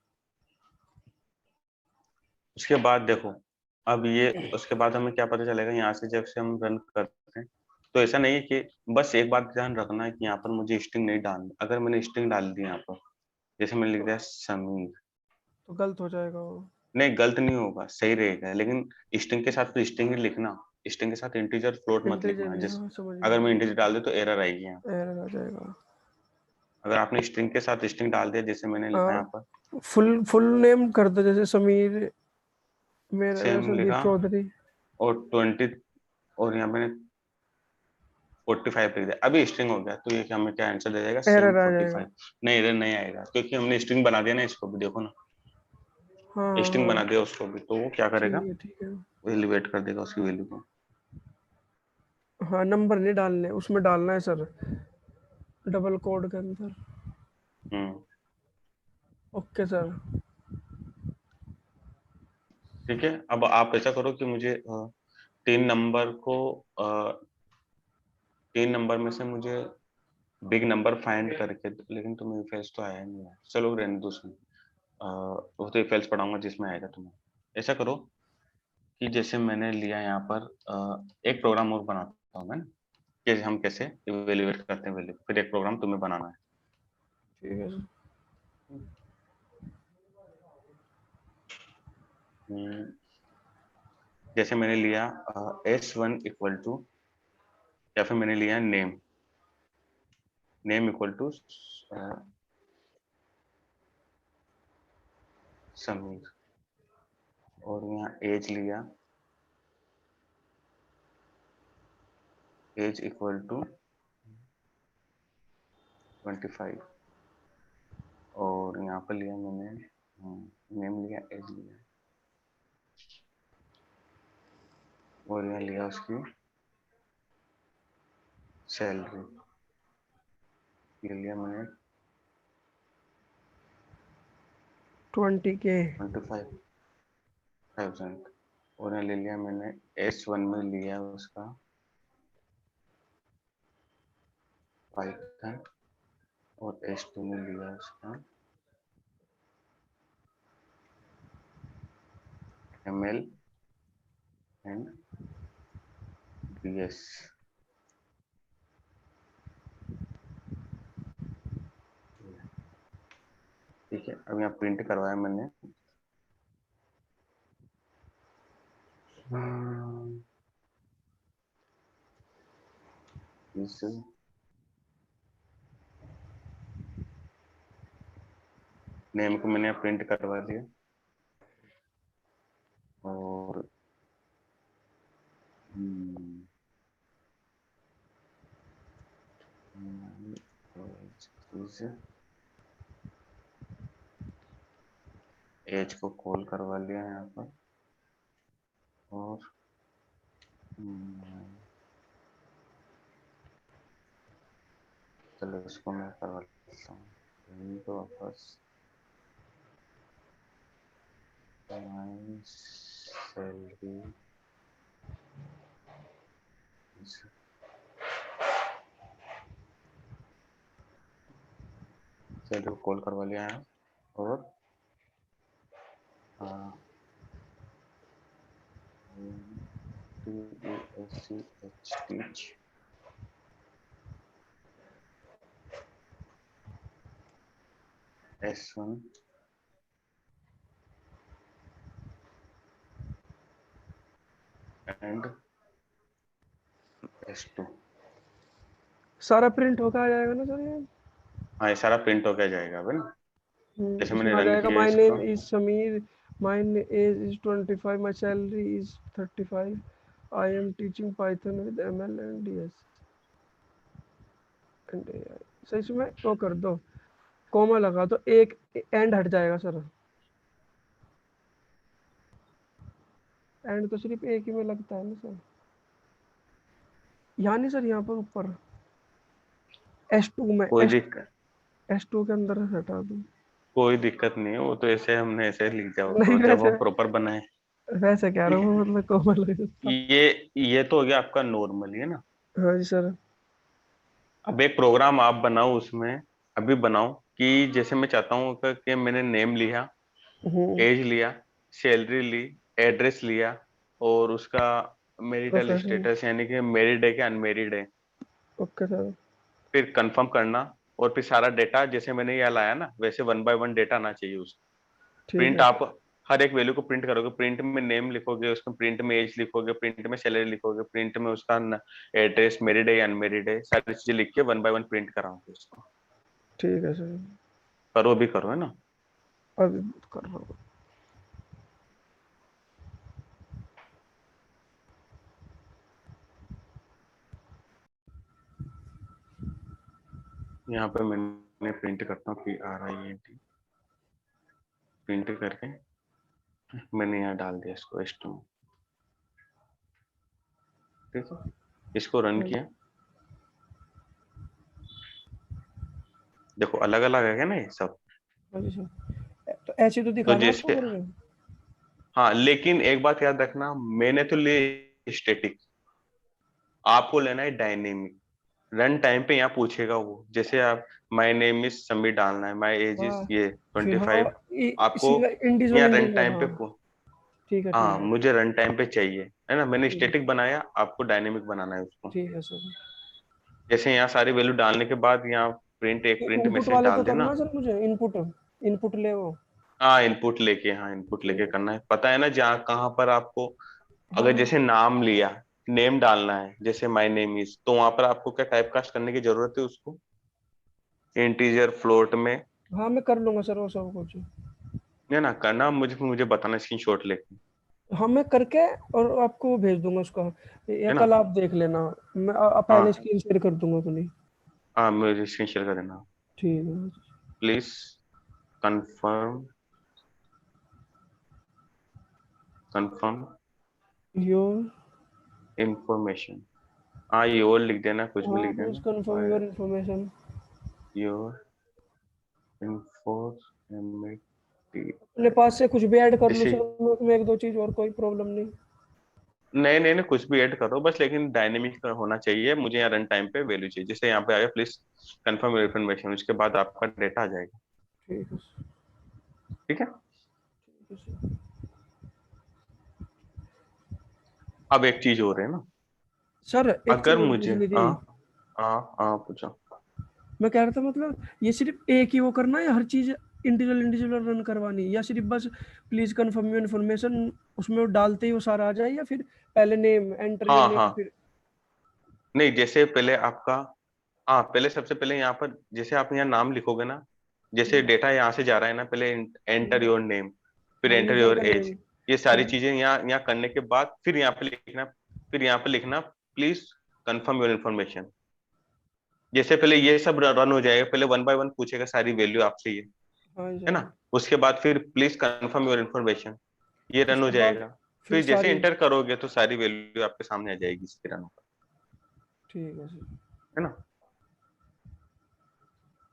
उसके बाद देखो, अब ये उसके बाद हमें क्या पता चलेगा यहाँ से जब से हम रन करते हैं, तो ऐसा नहीं है कि, बस एक बात ध्यान रखना है कि यहाँ पर मुझे स्ट्रिंग नहीं डालनी। अगर मैंने स्ट्रिंग डाल दी यहाँ पर, जैसे मैंने लिख तो, दिया समीर, तो गलत हो जाएगा वो। नहीं गलत नहीं होगा, सही रहेगा, लेकिन स्ट्रिंग के साथ तो स्ट्रिंग ही लिखना, स्ट्रिंग के साथ इंटीजर फ्लोट मत इंटीजर लिखना। नहीं, जैसे हाँ समझ अगर गया। मैं इंटीजर डाल दूँ तो एरर आएगी यहाँ। एरर आ जाएगा। अगर आपने स्ट्रिंग के साथ स्ट्रिंग डाल दिया, जैसे मैंने लिखा यहाँ पर, फुल फुल नेम कर दो, जैसे समीर, मेरा सेम संदीप लिखा चौधरी। और 20, और यहाँ मैंने 45 लिख दिया, अभी स्ट्रिंग हो गया, तो ये क्या हमें क्या आंसर दे देगा, सेम एरर आ 45। जाएगा। नहीं, एरर नहीं आएगा, क्योंकि हमने स्ट्रिंग बना दिया ना, इसको भी देखो ना, हाँ हाँ स्ट्रिंग बना हाँ। दिया उसको भी, तो वो क्या करेगा, ठीक है ठीक है। एलिवेट कर देगा उसकी वैल्यू को। हाँ नंबर नहीं डालने, उसमें डालना है सर, डबल कोड के अंदर। हम्म। Okay sir. ठीक है, अब आप ऐसा करो कि मुझे तीन नंबर को, अ, तीन नंबर में से मुझे बिग नंबर फाइंड करके, लेकिन तुम्हें इफेल्स तो आया नहीं है, चलो रहने दो उसमें, वो तो इफेल्स पढ़ाऊंगा जिसमें आएगा तुम्हें। ऐसा करो कि जैसे मैंने लिया यहाँ पर, एक प्रोग्राम और बनाता हूँ मैं, कि हम कैसे इवेल्युएट करते हैं वैल्यू, फिर एक प्रोग्राम तुम्हें बनाना है। ठीक है सर। जैसे मैंने लिया S1 इक्वल टू, या फिर मैंने लिया name, name equal to Sameer, और यहाँ एज लिया, एज इक्वल टू 25, और यहाँ पर लिया मैंने नेम लिया, एज लिया, और यहाँ लिया उसकी सैलरी, ये लिया मैंने 20K। 25,000, और यहाँ ले लिया मैंने S1 में लिया उसका पाइथन, और S2 में लिया उसका ML एंड BS। ठीक है, अब यहाँ प्रिंट करवाया मैंने। इस नेम को मैंने प्रिंट करवा दिया, और एज को कॉल करवा लिया यहाँ पर, और चलो इसको मैं करवा लेता हूँ तो वापस सैलरी, सैलरी को कॉल करवा लिया है, और teach S1 and S2। सारा प्रिंट होकर आ जाएगा ना सर ये? हाँ, ये सारा प्रिंट होकर जाएगा भाई ना, जैसे मैंने इसमें आ रन जाएगा किया माय इसको। Name is Sameer, my age is 25, my salary is 35, I am teaching Python with ML and DS and AI। Sir इसमें वो कर दो, कॉमा लगा दो, एक एंड हट जाएगा सर। एंड तो सिर्फ एक ही में लगता है ना सर, यहाँ नहीं सर, यहाँ पर ऊपर S2 में, कोई दिक्कत, S2 के अंदर हटा दो। कोई दिक्कत नहीं है, वो तो ऐसे हमने ऐसे लिख दिया नहीं होगा जब वैसे, हम प्रॉपर बनाए। वैसे कह रहा हूँ मतलब कॉमा लगा। ये तो हो गया आपका नॉर्मली है ना। हाँ जी सर। अब एक प्रोग्राम आप बनाओ उसमें, अभी बनाओ कि जैसे मैं चाहता हूँ कि मैंने नेम लिया, एज लिया, सैलरी ली, एड्रेस लिया, और उसका मैरिटल प्रोफेशन। स्टेटस यानी कि मैरिड है कि अनमेरिड है, ओके सर। फिर कंफर्म करना, और फिर सारा डेटा जैसे मैंने यहाँ लाया ना वैसे 1 बाय 1 डेटा आना चाहिए उसका। ठीक प्रिंट है आप सर। हर एक वैल्यू को प्रिंट करोगे, प्रिंट में नेम लिखोगे, उसमें प्रिंट में एज लिखोगे, प्रिंट में सैलरी लिखोगे, प्रिंट में उसका एड्रेस मैरिड है या अनमेरिड है, सारी चीजें लिख के 1 बाय 1 प्रिंट कराओगे उसको। ठीक है सर। करो भी करो है ना। अभी कर रहा हूँ। यहाँ पे मैंने प्रिंट करता हूँ PRINT, प्रिंट करके मैंने यहाँ डाल दिया इसको S2 में। ठीक है, इसको रन किया, देखो अलग अलग है ना ये सब। हाँ जी सर, तो ऐसे तो तो दिखा रहा आपको जैसे, मेरे में। हाँ लेकिन एक बात याद रखना, मैंने तो ले स्टैटिक, आपको लेना है डायनेमिक। रन टाइम पे यहाँ पूछेगा वो, जैसे आप माय नेम इज समीर डालना है, माय एज इज हाँ ये फिर हाँ 25, आपको सिंगल इंडिविजुअल यहाँ रन इंडिविजुअल, टाइम पे हाँ ठीक है ठीक हाँ है मुझे रन टाइम पे चाहिए है ना, मैंने ठीक है स्टैटिक बनाया, आपको डायनेमिक बनाना है उसको। ठीक है सर। जैसे यहाँ सारी वैल्यू डालने के बाद यहाँ प्रिंट, एक प्रिंट इनपुट मैसेज वाले डाल पे देना। करना सर मुझे, इनपुट, इनपुट ले वो। हाँ इनपुट लेके, हाँ इनपुट लेके ठीक करना है, पता है ना जहाँ कहाँ पर आपको। है। अगर हाँ जैसे नाम लिया, नेम डालना है, जैसे माय नेम इज, तो वहां पर आपको क्या टाइप कास्ट करने की जरूरत है उसको, इंटीजर, फ्लोट में, हाँ मैं कर लूंगा सर वो सब कुछ। है ना, करना मुझे, मुझे बताना स्क्रीनशॉट लेके, हाँ मैं करके और आपको भेज दूंगा उसका, या है ना। कल आप देख लेना। मैं पहले हाँ स्क्रीन शेयर कर दूंगा अपनी। हाँ मुझे स्क्रीन शेयर कर देना। ठीक है। Please confirm, confirm your, information. हाँ ये और लिख देना, कुछ भी हाँ लिख प्लीज देना, confirm your information. Your informative, अपने पास से कुछ भी ऐड कर लूँ जैसे, सर मैं एक दो चीज, और कोई प्रॉब्लम नहीं। नहीं नहीं नहीं, कुछ भी ऐड करो बस, लेकिन डायनेमिक होना चाहिए, मुझे यहाँ रन टाइम पे वैल्यू चाहिए, जैसे यहाँ पे आया प्लीज कंफर्म इन्फॉर्मेशन, उसके बाद आपका डेटा आ जाएगा। ठीक है सर। ठीक है। ठीक है सर। अब एक चीज हो रही है ना, सर एक अगर चीज और मुझे, पूछनी थी। हाँ हाँ हाँ पूछो। मैं कह रहा था मतलब ये सिर्फ एक ही वो करना है या हर चीज इंडिविजुअल इंडिविजुअल रन करवानी है, या सिर्फ बस प्लीज कंफर्म योर इन्फॉर्मेशन उसमें वो डालते ही वो सारा आ जाए, या फिर पहले नेम, एंटर योर हाँ नेम, हाँ, फिर। नहीं जैसे पहले आपका, हाँ पहले सबसे पहले यहाँ पर जैसे आप यहाँ नाम लिखोगे ना, जैसे हम्म, डेटा यहाँ से जा रहा है ना, पहले एंटर योर नेम, फिर हाँ एंटर यूजर योर का एज, नेम। ये सारी फिर चीजें यहाँ यहाँ करने के बाद फिर यहाँ पे लिखना, फिर यहाँ पे लिखना प्लीज कंफर्म योर इन्फॉर्मेशन। जैसे पहले ये सब रन हो जाएगा, पहले वन बाय वन पूछेगा सारी वैल्यू आपसे ये, हाँ है सर। ना। उसके बाद फिर प्लीज कंफर्म योर इन्फॉर्मेशन, ये रन हो उसके बाद जाएगा। फिर फिर जैसे सारी। इंटर करोगे तो सारी वैल्यू आपके सामने आ जाएगी इसके रन होकर, ठीक है सर। है ना।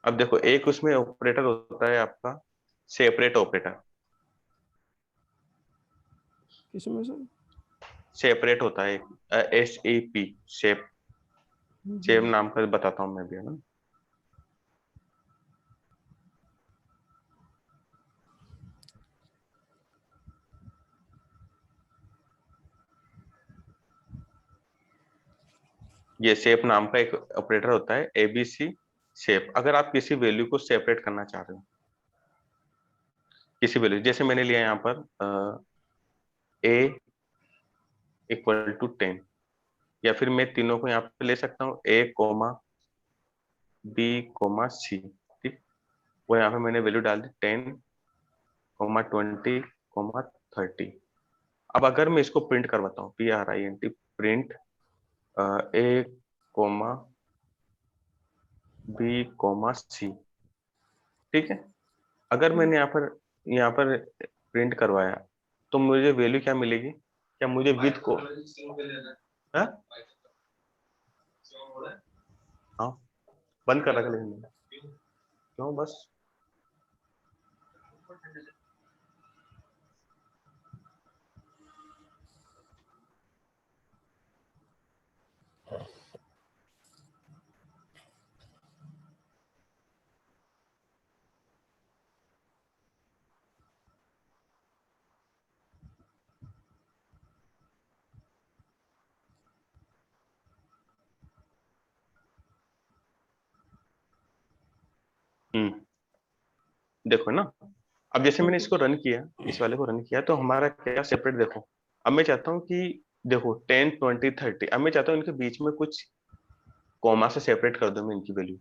अब देखो एक उसमें ऑपरेटर होता है आपका सेपरेट ऑपरेटर, किसमें सर? सेपरेट होता है, SAP, शेप, शेप हम्म। नाम का बताता हूँ मैं भी, है ना। ये शेप नाम का एक ऑपरेटर होता है, ABC शेप। अगर आप किसी वैल्यू को सेपरेट करना चाह रहे हो, किसी वैल्यू, जैसे मैंने लिया यहाँ पर A = 10, या फिर मैं तीनों को यहाँ पे ले सकता हूँ, A, B, C, ठीक। वो यहाँ पे मैंने वैल्यू डाल दी 10, 20, 30। अब अगर मैं इसको प्रिंट करवाता हूँ, PRINT, print A, B, C, ठीक है। अगर मैंने यहाँ पर प्रिंट करवाया, तो मुझे वैल्यू क्या मिलेगी, क्या मुझे विथ को, हाँ हाँ बंद कर रखा, लेकिन क्यों बस। हम्म, देखो ना, अब जैसे मैंने इसको रन किया, इस वाले को रन किया, तो हमारा क्या सेपरेट, देखो अब मैं चाहता हूँ कि, देखो 10, 20, 30, अब मैं चाहता हूँ इनके बीच में कुछ कॉमा से सेपरेट कर दूं मैं इनकी वैल्यू,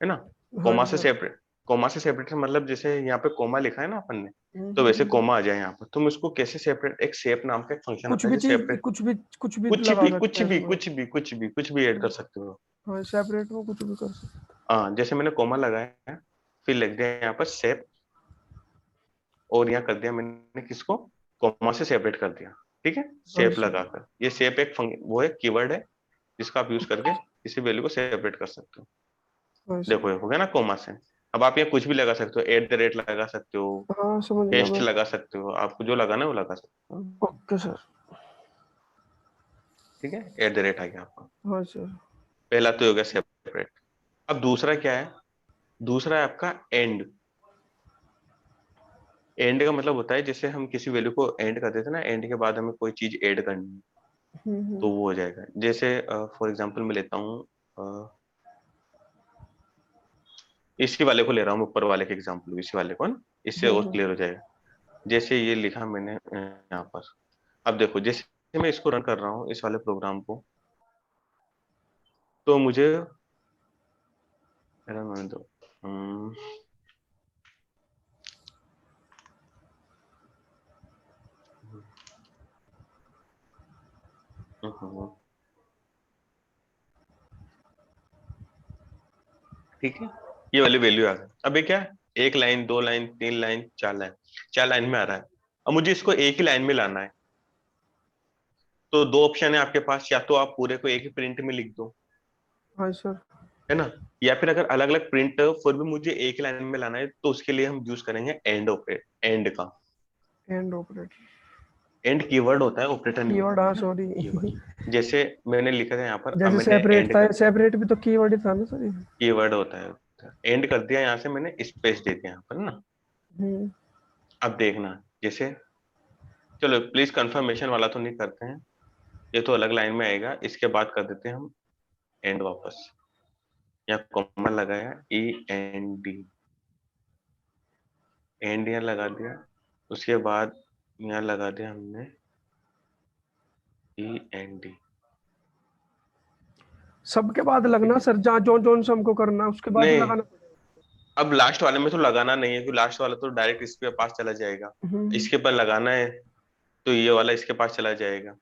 है ना। हाँ कॉमा से सर। सेपरेट, कॉमा से सेपरेट मतलब जैसे यहाँ पे कॉमा लिखा है ना अपन ने, तो वैसे हम्म। कॉमा आ जाए यहाँ पर, तुम इसको कैसे सेपरेट, एक शेप नाम का एक फंक्शन कुछ आता है भी जो चीज, सेपरेट, कुछ भी कुछ लगा भी सकते कुछ हैं भी इसमें। कुछ भी कुछ भी कुछ भी ऐड कर सकते हो। हाँ सेपरेट में कुछ भी कर सकते। हाँ जैसे मैंने कॉमा लगाया, फिर लिख दिया यहाँ पर शेप, और यहाँ कर दिया मैंने किसको, कॉमा से सेपरेट कर दिया, ठीक है। हाँ शेप सर। लगाकर, ये शेप एक वो है, कीवर्ड है, जिसका आप यूज करके किसी वैल्यू को सेपरेट कर सकते हो। हाँ देखो सर। ये हो गया ना कॉमा से। अब आप यहाँ कुछ भी लगा सकते हो, @ लगा सकते हो, हाँ समझ गया टेस्ट मैं। लगा सकते हो, आपको जो लगाना है वो लगा सकते हो, ओके सर। ठीक है। @ आ गया आपका, हाँ सर। पहला तो हो गया सेपरेट। अब दूसरा क्या है, दूसरा है आपका एंड। एंड का मतलब होता है जैसे हम किसी वैल्यू को एंड कर देते हैं ना, एंड के बाद हमें कोई चीज ऐड करनी है, तो वो हो जाएगा। जैसे फॉर एग्जांपल मैं लेता हूँ, इसी वाले को ले रहा हूँ, ऊपर वाले के एग्जांपल, इसी वाले को ना, इससे और क्लियर हो जाएगा। जैसे ये लिखा मैंने यहाँ पर, अब देखो जैसे मैं इसको रन कर रहा हूँ इस वाले प्रोग्राम को, तो मुझे रन होने दो। ठीक है, ये वाली वैल्यू आ गई। अब ये क्या है, एक लाइन, दो लाइन, तीन लाइन, चार लाइन, चार लाइन में आ रहा है। अब मुझे इसको एक ही लाइन में लाना है, तो दो ऑप्शन है आपके पास, या तो आप पूरे को एक ही प्रिंट में लिख दो, हाँ सर। है ना, या फिर अगर अलग अलग प्रिंट फिर भी मुझे एक लाइन में लाना है, तो उसके लिए हम यूज करेंगे एंड ऑपरेट, एंड का। And operator. एंड कीवर्ड होता है, ऑपरेटर नहीं कीवर्ड, हाँ होता है सॉरी। कीवर्ड। जैसे मैंने लिखा था यहाँ पर, अब जैसे मैंने सेपरेट एंड था, कर, सेपरेट भी तो कीवर्ड ही था ना सर ये। कीवर्ड होता है, एंड कर दिया, यहाँ से मैंने स्पेस दे दिया यहाँ पर ना। हम्म। अब देखना, जैसे चलो प्लीज कंफर्मेशन वाला तो नहीं करते हैं, ये तो अलग लाइन में आएगा, इसके बाद कर देते हैं हम एंड वापस, यहाँ कॉमा लगाया, END, एंड यहाँ लगा दिया, उसके बाद यहाँ लगा दिया हमने END। सबके बाद ठीक लगना है, सर, जहाँ जोन जोन से हमको करना उसके बाद ही नहीं, लगाना। अब लास्ट वाले में तो लगाना नहीं है, क्योंकि लास्ट वाला तो डायरेक्ट इसके पास चला जाएगा, हम्म। इसके पर लगाना है, तो ये वाला इसके पास चला जाएगा।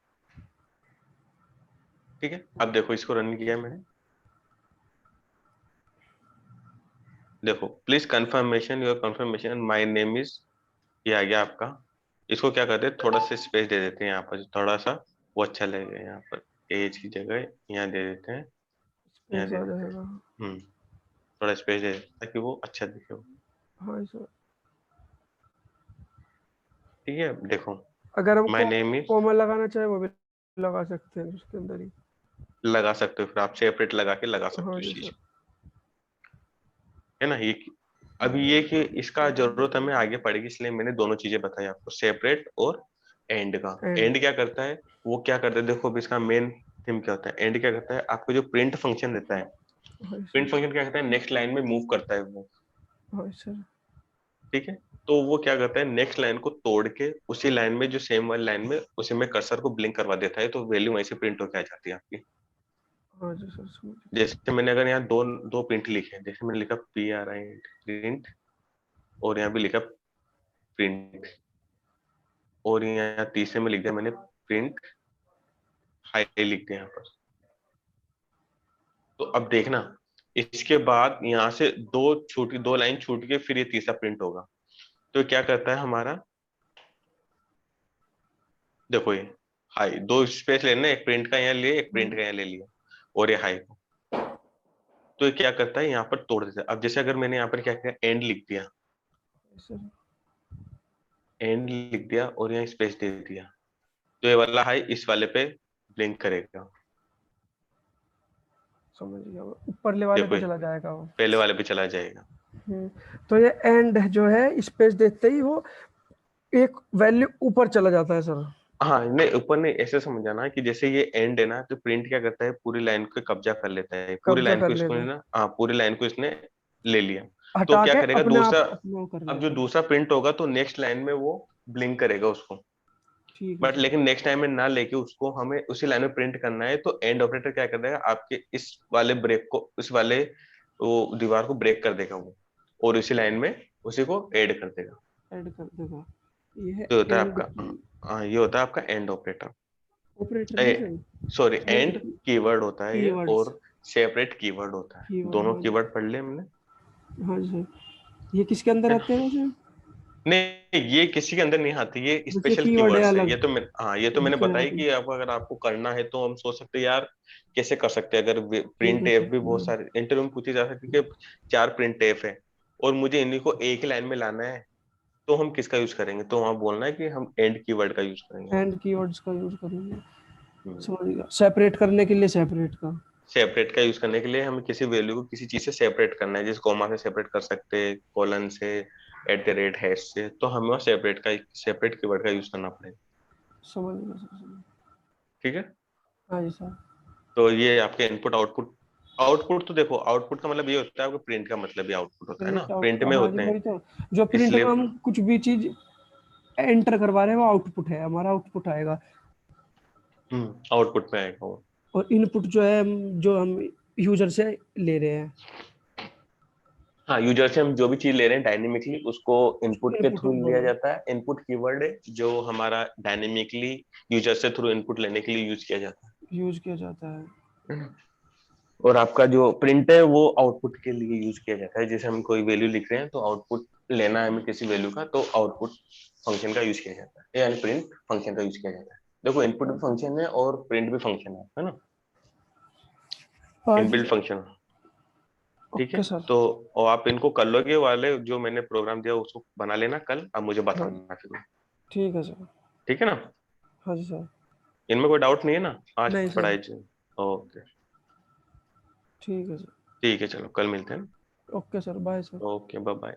ठीक है, अब देखो इसको रन किया मैंने, देखो please confirmation, your confirmation my name is, ये आ गया आपका। इसको क्या करते हैं, थोड़ा सा स्पेस दे देते हैं यहाँ पर, थोड़ा सा वो अच्छा लगेगा, यहाँ पर एज की जगह यहाँ दे देते हैं, यहाँ स्पेस दे आ देते हैं। जाएगा। थोड़ा स्पेस दे देते हैं, ताकि वो अच्छा दिखे वो। हाँ सर। ठीक है, देखो अगर हम माय नेम इज, कॉमा लगाना चाहे वो भी लगा सकते हैं उसके अंदर ही। लगा सकते हो, फिर आप सेपरेट लगा के लगा सकते हाँ हो इस जी चीज सर। को, है ना। ये अभी ये कि इसका जरूरत हमें आगे पड़ेगी, इसलिए मैंने दोनों चीजें बताई आपको, सेपरेट और एंड का। एंड। एंड क्या करता है, वो क्या करता है, देखो अभी इसका मेन थीम क्या होता है। एंड क्या करता है, आपको जो प्रिंट फंक्शन देता है, हाँ प्रिंट सर। फंक्शन क्या करता है, नेक्स्ट लाइन में मूव करता है वो। हाँ सर। ठीक है, तो वो क्या करता है, नेक्स्ट लाइन को तोड़ के उसी लाइन में, जो सेम वाली लाइन में, उसी में कर्सर को ब्लिंक करवा देता है, तो वैल्यू वहीं से प्रिंट होकर आ जाती है आपकी। हाँ जी सर, समझ गया। जैसे मैंने अगर यहाँ दो दो प्रिंट लिखे, जैसे मैंने लिखा PRI प्रिंट, और यहाँ भी लिखा प्रिंट, और यहाँ तीसरे में लिख दिया मैंने प्रिंट हाई, लिख दिया यहाँ पर। तो अब देखना, इसके बाद यहाँ से दो लाइन छूट के फिर ये तीसरा प्रिंट होगा, तो क्या करता है हमारा, देखो ये हाई, दो स्पेस लेना, एक प्रिंट का यहाँ लिए, एक प्रिंट का यहाँ ले लिया, और ये हाई को, तो ये क्या करता है, यहाँ पर तोड़ देता है। अब जैसे अगर मैंने यहाँ पर क्या किया, एंड लिख दिया, सर एंड लिख दिया और यहाँ स्पेस दे दिया, तो ये वाला हाई इस वाले पे ब्लिंक करेगा। समझ गया, वो ऊपरले वाले देखो पे ये चला जाएगा वो। पहले वाले पे चला जाएगा। तो ये एंड जो है स्पेस देते ही वो एक वैल्यू ऊपर चला जाता है सर। हाँ, नहीं ऊपर नहीं, ऐसे समझाना कि जैसे ये एंड है ना, तो प्रिंट क्या करता है, पूरी लाइन को कब्जा कर लेता है, पूरी कब्जा लाइन कर को इसको लेगा, ना, हाँ पूरी लाइन को इसने ले लिया। तो हटा क्या के करेगा अपने दूसरा, आप अपना वो कर अब जो लेगा। दूसरा प्रिंट होगा तो नेक्स्ट लाइन में वो ब्लिंक करेगा उसको, ठीक है बट सर। लेकिन नेक्स्ट टाइम में ना लेके उसको हमें उसी लाइन में प्रिंट करना है, तो एंड ऑपरेटर क्या कर देगा, आपके इस वाले ब्रेक को, इस वाले वो दीवार को ब्रेक कर देगा वो, और उसी लाइन में उसी को ऐड कर देगा। ऐड कर देगा। ये है तो होता है एंड आपका, हाँ ये होता है आपका एंड ऑपरेटर, ऑपरेटर नहीं sir, sorry and and keyword होता है ये, कीवर्ड्स। और सेपरेट कीवर्ड होता है, कीवर्ड, दोनों हाँ जी। कीवर्ड पढ़ लिए हमने, हाँ जी सर, ये किसके अंदर है आते ना। हैं वैसे? नहीं, ये किसी के अंदर नहीं आती, ये जैसे स्पेशल कीवर्ड है कीवर्ड्स है, अलग, ये तो मैं, हाँ ये तो मैंने दूसरे बताया आते हैं। कि अब अगर आपको करना है तो हम सोच सकते हैं यार, कैसे कर सकते हैं, अगर ठीक प्रिंट है एफ सर, भी बहुत सारे इंटरव्यू में पूछे जा सकते हैं कि चार प्रिंट एफ है, और मुझे इन्हीं को एक ही लाइन में लाना है, तो हम किसका यूज करेंगे, तो वहां बोलना है कि हम एंड कीवर्ड का यूज करेंगे वहां एंड कीवर्ड्स का यूज करेंगे। पर। समझ गया, सेपरेट करने के लिए सेपरेट का। सेपरेट का यूज करने के लिए हमें किसी वैल्यू को किसी चीज से सेपरेट करना है, जैसे कॉमा से सेपरेट कर सकते हैं, कॉलन से, @ हैश से, तो हमें वहाँ सेपरेट कीवर्ड का यूज करना पड़ेगा। समझ गया सर, समझ गया। ठीक है, हाँ जी सर। तो ये आपके इनपुट आउटपुट, आउटपुट तो देखो, आउटपुट का मतलब ये होता है, आपको प्रिंट का मतलब भी आउटपुट होता है ना, प्रिंट आउट, प्रिंट में हाँ जी होते हैं वही तो, जो प्रिंट में इसलिए। हम कुछ भी चीज एंटर करवा रहे हैं वो आउटपुट है, हमारा आउटपुट आएगा। आउटपुट में आएगा वो। और इनपुट जो है जो हम यूजर से ले रहे हैं, हाँ, यूजर से हम जो भी चीज ले रहे हैं डायनेमिकली, उसको इनपुट के इनपुट थ्रू लिया बोलो, जाता है। इनपुट कीवर्ड है जो हमारा डायनेमिकली यूजर से थ्रू इनपुट लेने के लिए यूज किया जाता यूज किया जाता है। है। और आपका जो प्रिंट है वो आउटपुट के लिए यूज किया जाता है। जैसे हम कोई वैल्यू लिख रहे हैं तो आउटपुट लेना है हमें किसी वैल्यू का, तो आउटपुट फंक्शन का यूज किया जाता है, यानी प्रिंट फंक्शन का यूज किया जाता है। देखो, इनपुट भी फंक्शन है और प्रिंट भी फंक्शन है ना, हाँ जी इनबिल्ट सर। फंक्शन। ठीक है, ओके सर। तो और आप इनको कर लोगे, वाले जो मैंने प्रोग्राम दिया उसको बना लेना कल, अब मुझे हाँ बताना फिर। ठीक है सर। ठीक है ना, हाँ जी सर। इनमें कोई डाउट नहीं है ना आज नहीं सर। पढ़ाई से? ओके, ठीक है सर। ठीक है, चलो कल मिलते हैं। Okay sir, bye sir. Okay, bye bye.